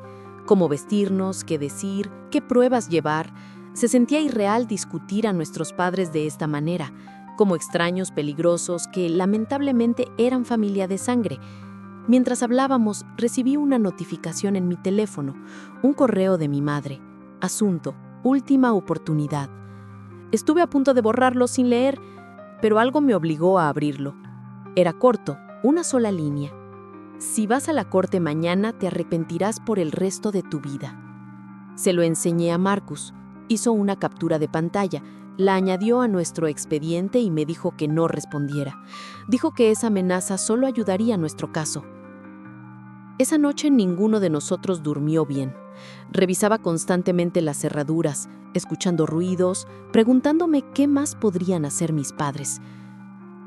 Cómo vestirnos, qué decir, qué pruebas llevar. Se sentía irreal discutir a nuestros padres de esta manera, como extraños peligrosos que lamentablemente eran familia de sangre. Mientras hablábamos, recibí una notificación en mi teléfono, un correo de mi madre. Asunto, última oportunidad. Estuve a punto de borrarlo sin leer, pero algo me obligó a abrirlo. Era corto, una sola línea. Si vas a la corte mañana, te arrepentirás por el resto de tu vida. Se lo enseñé a Marcus. Hizo una captura de pantalla, la añadió a nuestro expediente y me dijo que no respondiera. Dijo que esa amenaza solo ayudaría a nuestro caso. Esa noche ninguno de nosotros durmió bien. Revisaba constantemente las cerraduras, escuchando ruidos, preguntándome qué más podrían hacer mis padres.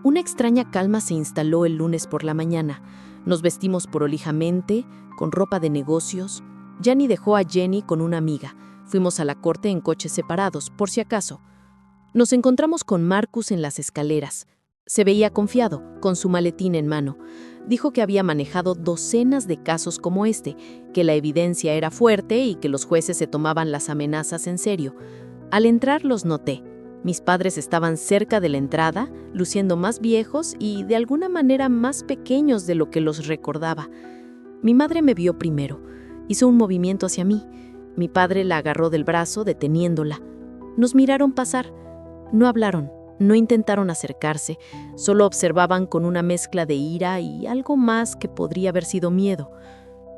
Una extraña calma se instaló el lunes por la mañana. Nos vestimos prolijamente, con ropa de negocios. Gianni dejó a Jenny con una amiga. Fuimos a la corte en coches separados, por si acaso. Nos encontramos con Marcus en las escaleras. Se veía confiado, con su maletín en mano. Dijo que había manejado docenas de casos como este, que la evidencia era fuerte y que los jueces se tomaban las amenazas en serio. Al entrar los noté. Mis padres estaban cerca de la entrada, luciendo más viejos y de alguna manera más pequeños de lo que los recordaba. Mi madre me vio primero. Hizo un movimiento hacia mí. Mi padre la agarró del brazo, deteniéndola. Nos miraron pasar. No hablaron. No intentaron acercarse, solo observaban con una mezcla de ira y algo más que podría haber sido miedo.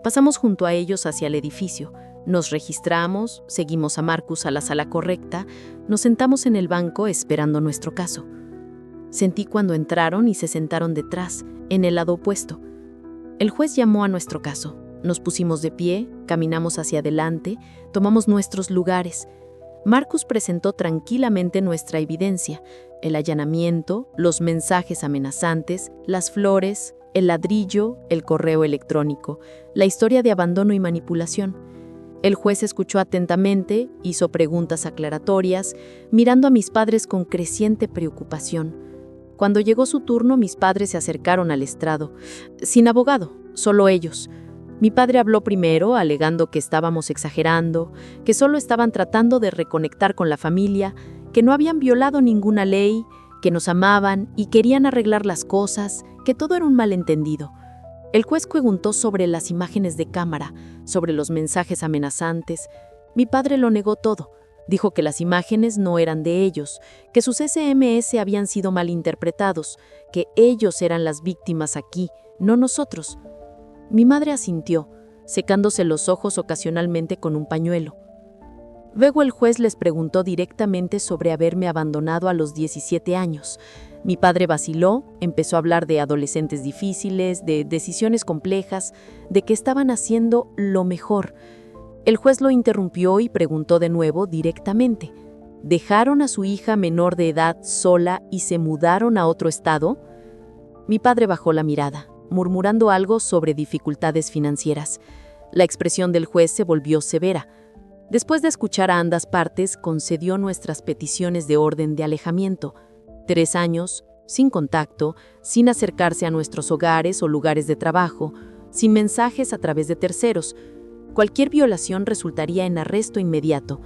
Pasamos junto a ellos hacia el edificio, nos registramos, seguimos a Marcus a la sala correcta, nos sentamos en el banco esperando nuestro caso. Sentí cuando entraron y se sentaron detrás, en el lado opuesto. El juez llamó a nuestro caso. Nos pusimos de pie, caminamos hacia adelante, tomamos nuestros lugares. Marcus presentó tranquilamente nuestra evidencia, el allanamiento, los mensajes amenazantes, las flores, el ladrillo, el correo electrónico, la historia de abandono y manipulación. El juez escuchó atentamente, hizo preguntas aclaratorias, mirando a mis padres con creciente preocupación. Cuando llegó su turno, mis padres se acercaron al estrado, sin abogado, solo ellos. Mi padre habló primero, alegando que estábamos exagerando, que solo estaban tratando de reconectar con la familia, que no habían violado ninguna ley, que nos amaban y querían arreglar las cosas, que todo era un malentendido. El juez preguntó sobre las imágenes de cámara, sobre los mensajes amenazantes. Mi padre lo negó todo. Dijo que las imágenes no eran de ellos, que sus SMS habían sido malinterpretados, que ellos eran las víctimas aquí, no nosotros. Mi madre asintió, secándose los ojos ocasionalmente con un pañuelo. Luego el juez les preguntó directamente sobre haberme abandonado a los 17 años. Mi padre vaciló, empezó a hablar de adolescentes difíciles, de decisiones complejas, de que estaban haciendo lo mejor. El juez lo interrumpió y preguntó de nuevo directamente. ¿Dejaron a su hija menor de edad sola y se mudaron a otro estado? Mi padre bajó la mirada, murmurando algo sobre dificultades financieras. La expresión del juez se volvió severa. Después de escuchar a ambas partes, concedió nuestras peticiones de orden de alejamiento. 3 años, sin contacto, sin acercarse a nuestros hogares o lugares de trabajo, sin mensajes a través de terceros. Cualquier violación resultaría en arresto inmediato.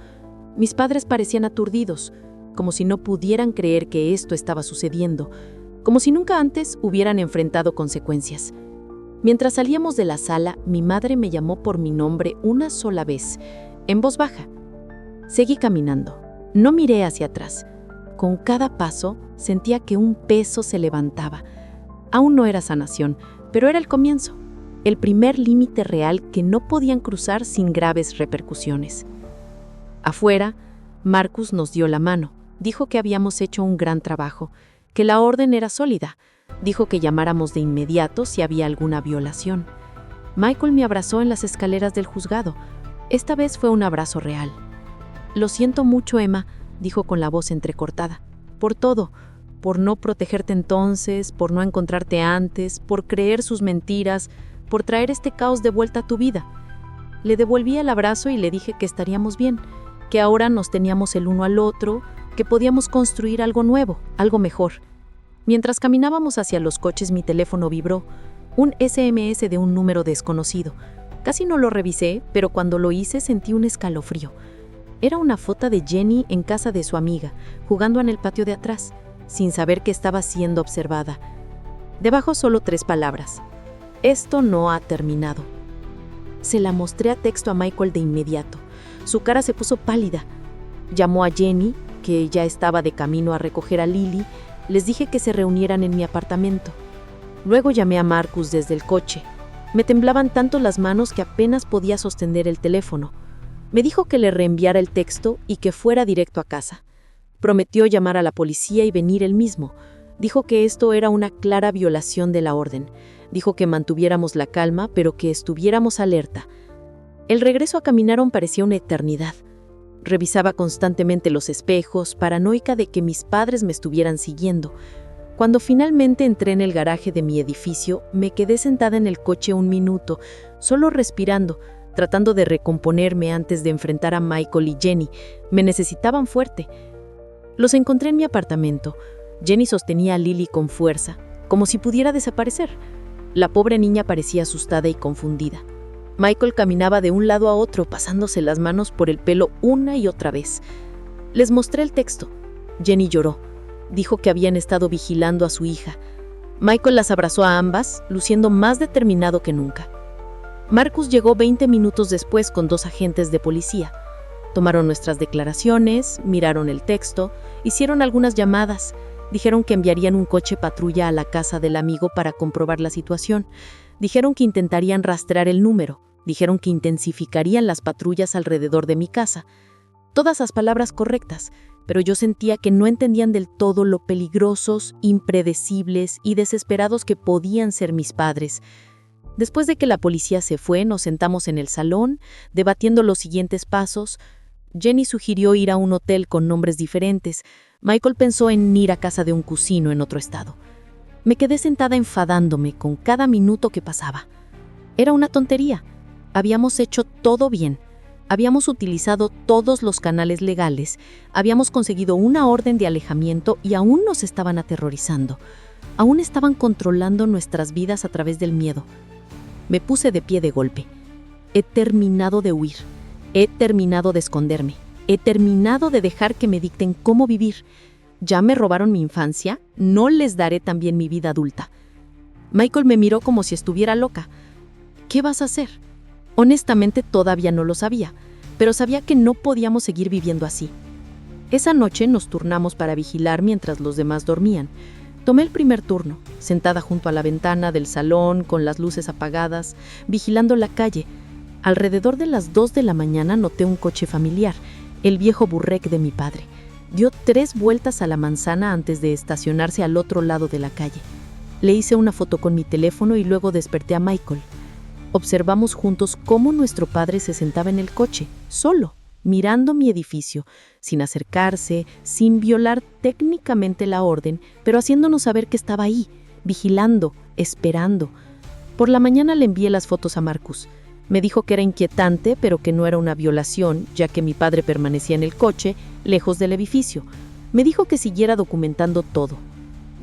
Mis padres parecían aturdidos, como si no pudieran creer que esto estaba sucediendo, como si nunca antes hubieran enfrentado consecuencias. Mientras salíamos de la sala, mi madre me llamó por mi nombre una sola vez, en voz baja. Seguí caminando. No miré hacia atrás. Con cada paso sentía que un peso se levantaba. Aún no era sanación, pero era el comienzo, el primer límite real que no podían cruzar sin graves repercusiones. Afuera, Marcus nos dio la mano. Dijo que habíamos hecho un gran trabajo, que la orden era sólida. Dijo que llamáramos de inmediato si había alguna violación. Michael me abrazó en las escaleras del juzgado. Esta vez fue un abrazo real. «Lo siento mucho, Emma», dijo con la voz entrecortada. «Por todo, por no protegerte entonces, por no encontrarte antes, por creer sus mentiras, por traer este caos de vuelta a tu vida». Le devolví el abrazo y le dije que estaríamos bien, que ahora nos teníamos el uno al otro, que podíamos construir algo nuevo, algo mejor. Mientras caminábamos hacia los coches, mi teléfono vibró, un SMS de un número desconocido. Casi no lo revisé, pero cuando lo hice sentí un escalofrío. Era una foto de Jenny en casa de su amiga, jugando en el patio de atrás, sin saber que estaba siendo observada. Debajo solo 3 palabras. «Esto no ha terminado». Se la mostré a texto a Michael de inmediato. Su cara se puso pálida. Llamó a Jenny, que ya estaba de camino a recoger a Lily. Les dije que se reunieran en mi apartamento. Luego llamé a Marcus desde el coche. Me temblaban tanto las manos que apenas podía sostener el teléfono. Me dijo que le reenviara el texto y que fuera directo a casa. Prometió llamar a la policía y venir él mismo. Dijo que esto era una clara violación de la orden. Dijo que mantuviéramos la calma, pero que estuviéramos alerta. El regreso a Caminaron parecía una eternidad. Revisaba constantemente los espejos, paranoica de que mis padres me estuvieran siguiendo. Cuando finalmente entré en el garaje de mi edificio, me quedé sentada en el coche un minuto, solo respirando, tratando de recomponerme antes de enfrentar a Michael y Jenny. Me necesitaban fuerte. Los encontré en mi apartamento. Jenny sostenía a Lily con fuerza, como si pudiera desaparecer. La pobre niña parecía asustada y confundida. Michael caminaba de un lado a otro, pasándose las manos por el pelo una y otra vez. Les mostré el texto. Jenny lloró. Dijo que habían estado vigilando a su hija. Michael las abrazó a ambas, luciendo más determinado que nunca. Marcus llegó 20 minutos después con 2 agentes de policía. Tomaron nuestras declaraciones, miraron el texto, hicieron algunas llamadas. Dijeron que enviarían un coche patrulla a la casa del amigo para comprobar la situación. Dijeron que intentarían rastrear el número. Dijeron que intensificarían las patrullas alrededor de mi casa. Todas las palabras correctas, pero yo sentía que no entendían del todo lo peligrosos, impredecibles y desesperados que podían ser mis padres. Después de que la policía se fue, nos sentamos en el salón, debatiendo los siguientes pasos. Jenny sugirió ir a un hotel con nombres diferentes. Michael pensó en ir a casa de un cusino en otro estado. Me quedé sentada enfadándome con cada minuto que pasaba. Era una tontería. Habíamos hecho todo bien. Habíamos utilizado todos los canales legales. Habíamos conseguido una orden de alejamiento y aún nos estaban aterrorizando. Aún estaban controlando nuestras vidas a través del miedo. Me puse de pie de golpe. He terminado de huir. He terminado de esconderme. He terminado de dejar que me dicten cómo vivir. Ya me robaron mi infancia, no les daré también mi vida adulta. Michael me miró como si estuviera loca. ¿Qué vas a hacer? Honestamente todavía no lo sabía, pero sabía que no podíamos seguir viviendo así. Esa noche nos turnamos para vigilar mientras los demás dormían. Tomé el primer turno, sentada junto a la ventana del salón, con las luces apagadas, vigilando la calle. Alrededor de las 2 de la mañana noté un coche familiar, el viejo Burrek de mi padre. Dio 3 vueltas a la manzana antes de estacionarse al otro lado de la calle. Le hice una foto con mi teléfono y luego desperté a Michael. Observamos juntos cómo nuestro padre se sentaba en el coche, solo, mirando mi edificio, sin acercarse, sin violar técnicamente la orden, pero haciéndonos saber que estaba ahí, vigilando, esperando. Por la mañana le envié las fotos a Marcus. Me dijo que era inquietante, pero que no era una violación, ya que mi padre permanecía en el coche, lejos del edificio. Me dijo que siguiera documentando todo.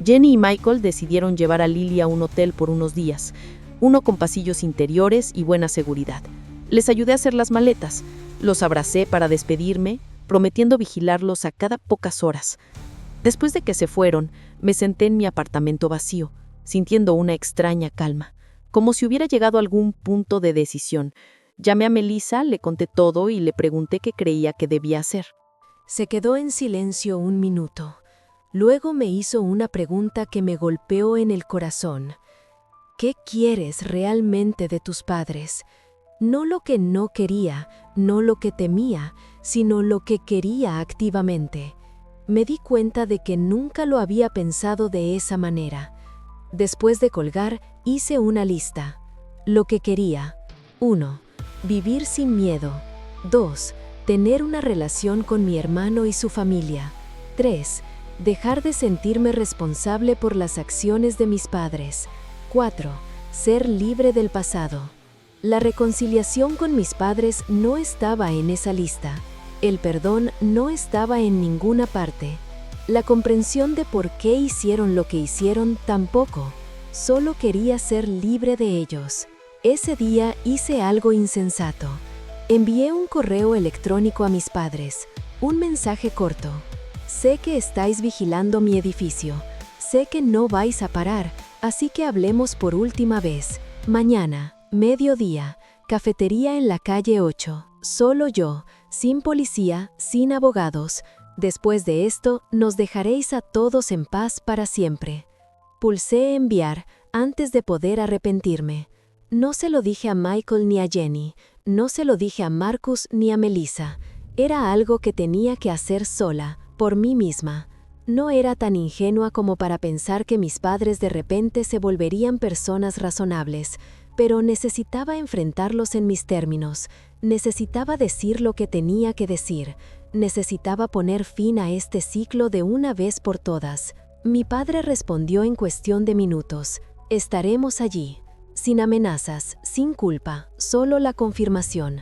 Jenny y Michael decidieron llevar a Lily a un hotel por unos días, uno con pasillos interiores y buena seguridad. Les ayudé a hacer las maletas. Los abracé para despedirme, prometiendo vigilarlos a cada pocas horas. Después de que se fueron, me senté en mi apartamento vacío, sintiendo una extraña calma, como si hubiera llegado a algún punto de decisión. Llamé a Melissa, le conté todo y le pregunté qué creía que debía hacer. Se quedó en silencio un minuto. Luego me hizo una pregunta que me golpeó en el corazón. ¿Qué quieres realmente de tus padres? No lo que no quería, no lo que temía, sino lo que quería activamente. Me di cuenta de que nunca lo había pensado de esa manera. Después de colgar, hice una lista. Lo que quería: 1. Vivir sin miedo. 2. Tener una relación con mi hermano y su familia. 3. Dejar de sentirme responsable por las acciones de mis padres. 4. Ser libre del pasado. La reconciliación con mis padres no estaba en esa lista. El perdón no estaba en ninguna parte. La comprensión de por qué hicieron lo que hicieron tampoco. Solo quería ser libre de ellos. Ese día hice algo insensato. Envié un correo electrónico a mis padres. Un mensaje corto. Sé que estáis vigilando mi edificio. Sé que no vais a parar, así que hablemos por última vez. Mañana, mediodía, cafetería en la calle 8. Solo yo, sin policía, sin abogados. Después de esto, nos dejaréis a todos en paz para siempre. Pulsé enviar antes de poder arrepentirme. No se lo dije a Michael ni a Jenny. No se lo dije a Marcus ni a Melissa. Era algo que tenía que hacer sola, por mí misma. No era tan ingenua como para pensar que mis padres de repente se volverían personas razonables, pero necesitaba enfrentarlos en mis términos, necesitaba decir lo que tenía que decir, necesitaba poner fin a este ciclo de una vez por todas. Mi padre respondió en cuestión de minutos: estaremos allí. Sin amenazas, sin culpa, solo la confirmación.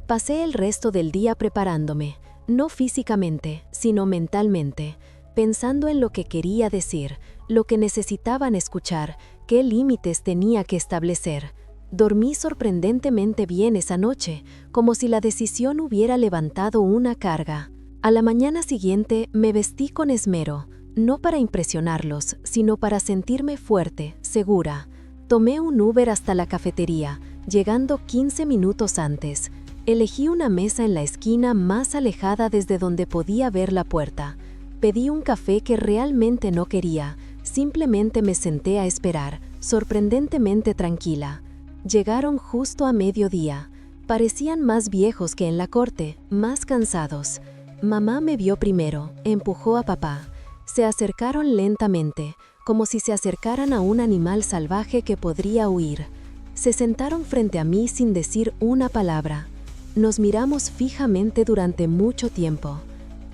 Pasé el resto del día preparándome, no físicamente, sino mentalmente, pensando en lo que quería decir, lo que necesitaban escuchar, qué límites tenía que establecer. Dormí sorprendentemente bien esa noche, como si la decisión hubiera levantado una carga. A la mañana siguiente me vestí con esmero, no para impresionarlos, sino para sentirme fuerte, segura. Tomé un Uber hasta la cafetería, llegando 15 minutos antes. Elegí una mesa en la esquina más alejada desde donde podía ver la puerta. Pedí un café que realmente no quería, simplemente me senté a esperar, sorprendentemente tranquila. Llegaron justo a mediodía. Parecían más viejos que en la corte, más cansados. Mamá me vio primero, empujó a papá. Se acercaron lentamente, como si se acercaran a un animal salvaje que podría huir. Se sentaron frente a mí sin decir una palabra. Nos miramos fijamente durante mucho tiempo.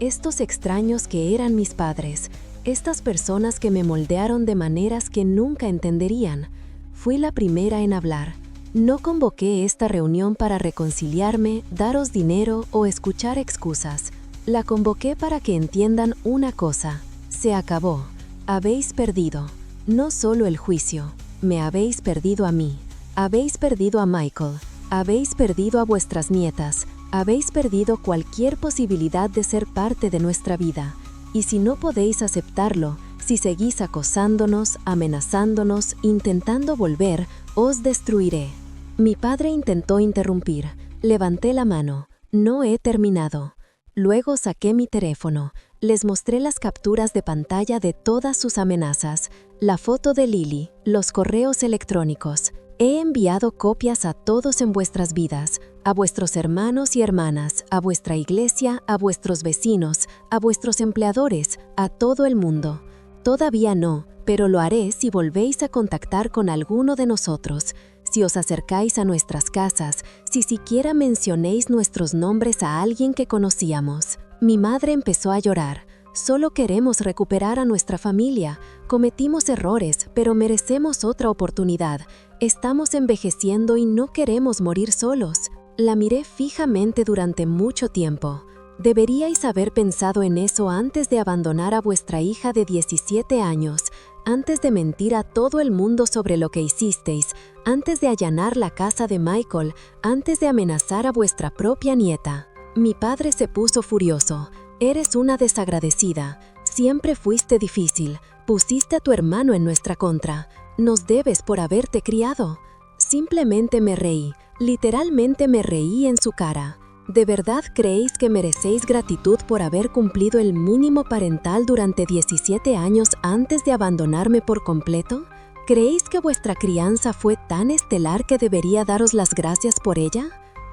Estos extraños que eran mis padres, estas personas que me moldearon de maneras que nunca entenderían. Fui la primera en hablar. No convoqué esta reunión para reconciliarme, daros dinero o escuchar excusas. La convoqué para que entiendan una cosa. Se acabó. Habéis perdido. No solo el juicio. Me habéis perdido a mí. Habéis perdido a Michael. Habéis perdido a vuestras nietas. Habéis perdido cualquier posibilidad de ser parte de nuestra vida. Y si no podéis aceptarlo, si seguís acosándonos, amenazándonos, intentando volver, os destruiré. Mi padre intentó interrumpir. Levanté la mano. No he terminado. Luego saqué mi teléfono. Les mostré las capturas de pantalla de todas sus amenazas, la foto de Lily, los correos electrónicos. He enviado copias a todos en vuestras vidas, a vuestros hermanos y hermanas, a vuestra iglesia, a vuestros vecinos, a vuestros empleadores, a todo el mundo. Todavía no, pero lo haré si volvéis a contactar con alguno de nosotros, si os acercáis a nuestras casas, si siquiera mencionéis nuestros nombres a alguien que conocíamos. Mi madre empezó a llorar. Solo queremos recuperar a nuestra familia. Cometimos errores, pero merecemos otra oportunidad. Estamos envejeciendo y no queremos morir solos. La miré fijamente durante mucho tiempo. Deberíais haber pensado en eso antes de abandonar a vuestra hija de 17 años, antes de mentir a todo el mundo sobre lo que hicisteis, antes de allanar la casa de Michael, antes de amenazar a vuestra propia nieta. Mi padre se puso furioso. Eres una desagradecida. Siempre fuiste difícil. Pusiste a tu hermano en nuestra contra. Nos debes por haberte criado. Simplemente me reí. Literalmente me reí en su cara. ¿De verdad creéis que merecéis gratitud por haber cumplido el mínimo parental durante 17 años antes de abandonarme por completo? ¿Creéis que vuestra crianza fue tan estelar que debería daros las gracias por ella?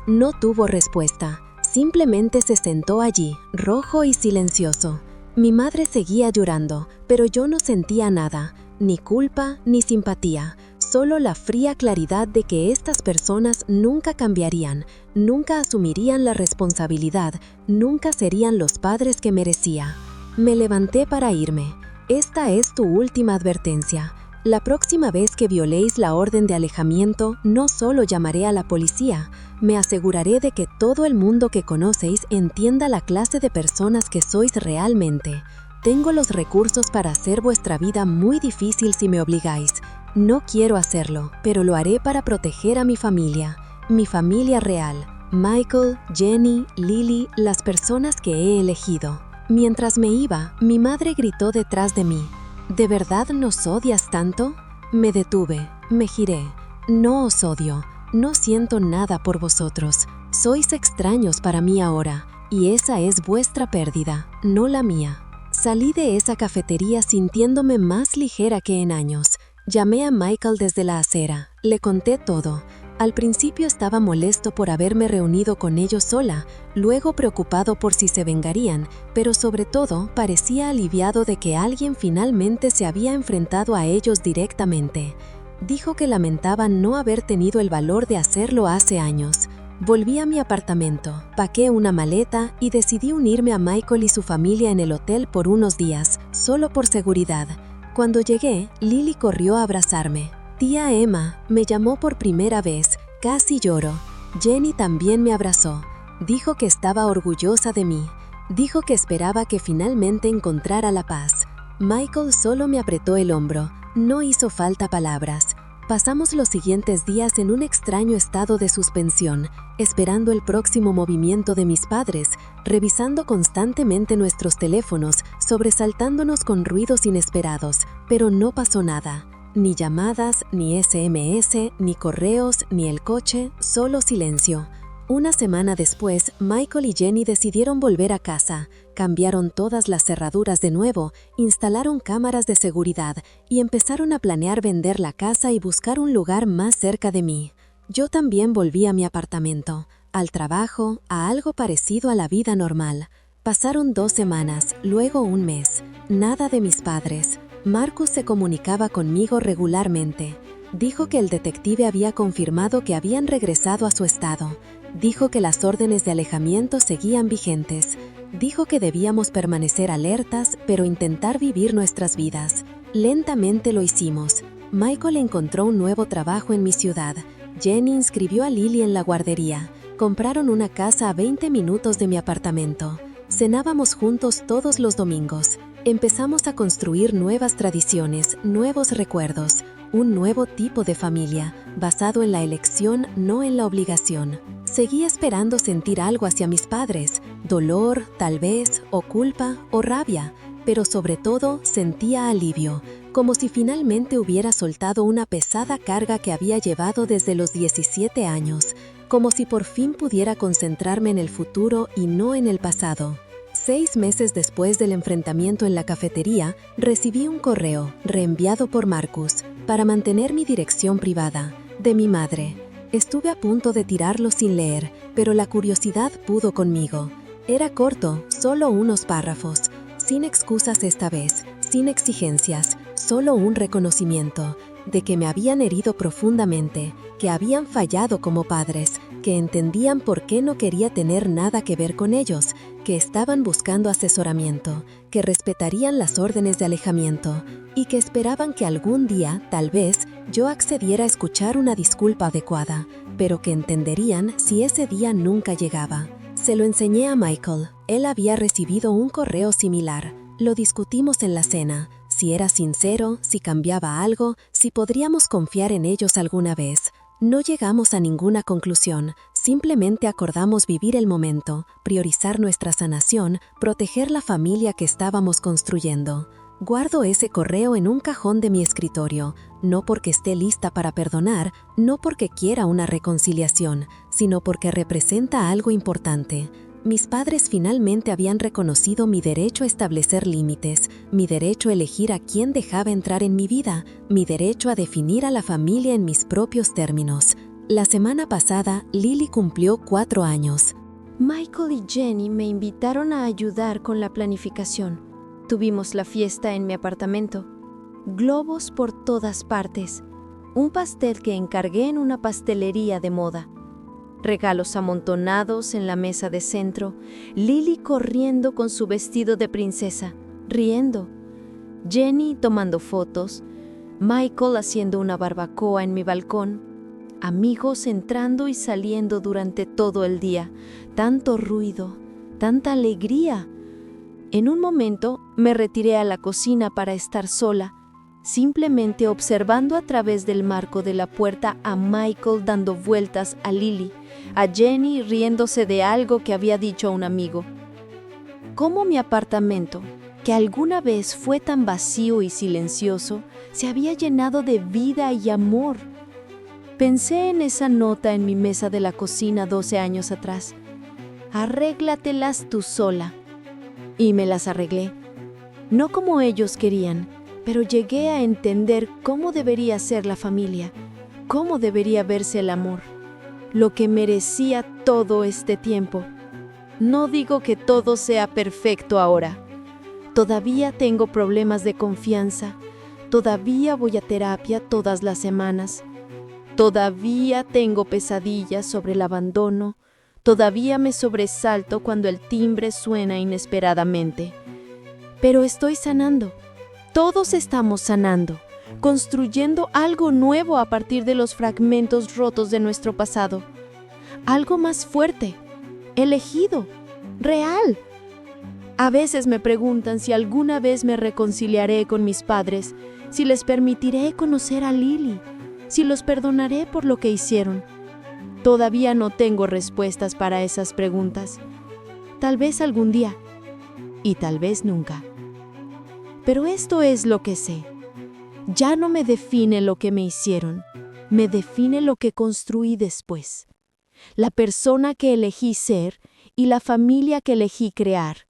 No tuvo respuesta. Simplemente se sentó allí, rojo y silencioso. Mi madre seguía llorando, pero yo no sentía nada, ni culpa ni simpatía, solo la fría claridad de que estas personas nunca cambiarían, nunca asumirían la responsabilidad, nunca serían los padres que merecía. Me levanté para irme. Esta es tu última advertencia. La próxima vez que violéis la orden de alejamiento, no solo llamaré a la policía, me aseguraré de que todo el mundo que conocéis entienda la clase de personas que sois realmente. Tengo los recursos para hacer vuestra vida muy difícil si me obligáis. No quiero hacerlo, pero lo haré para proteger a mi familia real. Michael, Jenny, Lily, las personas que he elegido. Mientras me iba, mi madre gritó detrás de mí. ¿De verdad nos odias tanto? Me detuve, me giré. No os odio, no siento nada por vosotros. Sois extraños para mí ahora, y esa es vuestra pérdida, no la mía. Salí de esa cafetería sintiéndome más ligera que en años. Llamé a Michael desde la acera, le conté todo. Al principio estaba molesto por haberme reunido con ellos sola, luego preocupado por si se vengarían, pero sobre todo parecía aliviado de que alguien finalmente se había enfrentado a ellos directamente. Dijo que lamentaba no haber tenido el valor de hacerlo hace años. Volví a mi apartamento, paqué una maleta y decidí unirme a Michael y su familia en el hotel por unos días, solo por seguridad. Cuando llegué, Lily corrió a abrazarme. Tía Emma me llamó por primera vez, casi lloro. Jenny también me abrazó. Dijo que estaba orgullosa de mí. Dijo que esperaba que finalmente encontrara la paz. Michael solo me apretó el hombro. No hizo falta palabras. Pasamos los siguientes días en un extraño estado de suspensión, esperando el próximo movimiento de mis padres, revisando constantemente nuestros teléfonos, sobresaltándonos con ruidos inesperados, pero no pasó nada. Ni llamadas, ni SMS, ni correos, ni el coche, solo silencio. Una semana después, Michael y Jenny decidieron volver a casa, cambiaron todas las cerraduras de nuevo, instalaron cámaras de seguridad y empezaron a planear vender la casa y buscar un lugar más cerca de mí. Yo también volví a mi apartamento, al trabajo, a algo parecido a la vida normal. Pasaron 2 semanas, luego un mes. Nada de mis padres. Marcus se comunicaba conmigo regularmente. Dijo que el detective había confirmado que habían regresado a su estado. Dijo que las órdenes de alejamiento seguían vigentes. Dijo que debíamos permanecer alertas, pero intentar vivir nuestras vidas. Lentamente lo hicimos. Michael encontró un nuevo trabajo en mi ciudad. Jenny inscribió a Lily en la guardería. Compraron una casa a 20 minutos de mi apartamento. Cenábamos juntos todos los domingos. Empezamos a construir nuevas tradiciones, nuevos recuerdos, un nuevo tipo de familia, basado en la elección, no en la obligación. Seguí esperando sentir algo hacia mis padres, dolor, tal vez, o culpa, o rabia, pero sobre todo sentía alivio, como si finalmente hubiera soltado una pesada carga que había llevado desde los 17 años, como si por fin pudiera concentrarme en el futuro y no en el pasado. 6 meses después del enfrentamiento en la cafetería, recibí un correo, reenviado por Marcus, para mantener mi dirección privada, de mi madre. Estuve a punto de tirarlo sin leer, pero la curiosidad pudo conmigo. Era corto, solo unos párrafos, sin excusas esta vez, sin exigencias, solo un reconocimiento de que me habían herido profundamente, que habían fallado como padres, que entendían por qué no quería tener nada que ver con ellos, que estaban buscando asesoramiento, que respetarían las órdenes de alejamiento y que esperaban que algún día, tal vez, yo accediera a escuchar una disculpa adecuada, pero que entenderían si ese día nunca llegaba. Se lo enseñé a Michael. Él había recibido un correo similar. Lo discutimos en la cena. Si era sincero, si cambiaba algo, si podríamos confiar en ellos alguna vez. No llegamos a ninguna conclusión, simplemente acordamos vivir el momento, priorizar nuestra sanación, proteger la familia que estábamos construyendo. Guardo ese correo en un cajón de mi escritorio, no porque esté lista para perdonar, no porque quiera una reconciliación, sino porque representa algo importante. Mis padres finalmente habían reconocido mi derecho a establecer límites, mi derecho a elegir a quién dejaba entrar en mi vida, mi derecho a definir a la familia en mis propios términos. La semana pasada, Lily cumplió 4 años. Michael y Jenny me invitaron a ayudar con la planificación. Tuvimos la fiesta en mi apartamento. Globos por todas partes. Un pastel que encargué en una pastelería de moda. Regalos amontonados en la mesa de centro, Lily corriendo con su vestido de princesa, riendo, Jenny tomando fotos, Michael haciendo una barbacoa en mi balcón, amigos entrando y saliendo durante todo el día, tanto ruido, tanta alegría. En un momento me retiré a la cocina para estar sola, simplemente observando a través del marco de la puerta a Michael dando vueltas a Lily, a Jenny riéndose de algo que había dicho a un amigo. Cómo mi apartamento, que alguna vez fue tan vacío y silencioso, se había llenado de vida y amor. Pensé en esa nota en mi mesa de la cocina 12 años atrás. Arréglatelas tú sola. Y me las arreglé. No como ellos querían, pero llegué a entender cómo debería ser la familia. cómo debería verse el amor, lo que merecía todo este tiempo. No digo que todo sea perfecto ahora. Todavía tengo problemas de confianza. Todavía voy a terapia todas las semanas. Todavía tengo pesadillas sobre el abandono. Todavía me sobresalto cuando el timbre suena inesperadamente. Pero estoy sanando. Todos estamos sanando, construyendo algo nuevo a partir de los fragmentos rotos de nuestro pasado. Algo más fuerte, elegido, real. A veces me preguntan si alguna vez me reconciliaré con mis padres, si les permitiré conocer a Lily, si los perdonaré por lo que hicieron. Todavía no tengo respuestas para esas preguntas. Tal vez algún día, y tal vez nunca. Pero esto es lo que sé. Ya no me define lo que me hicieron, me define lo que construí después. La persona que elegí ser y la familia que elegí crear.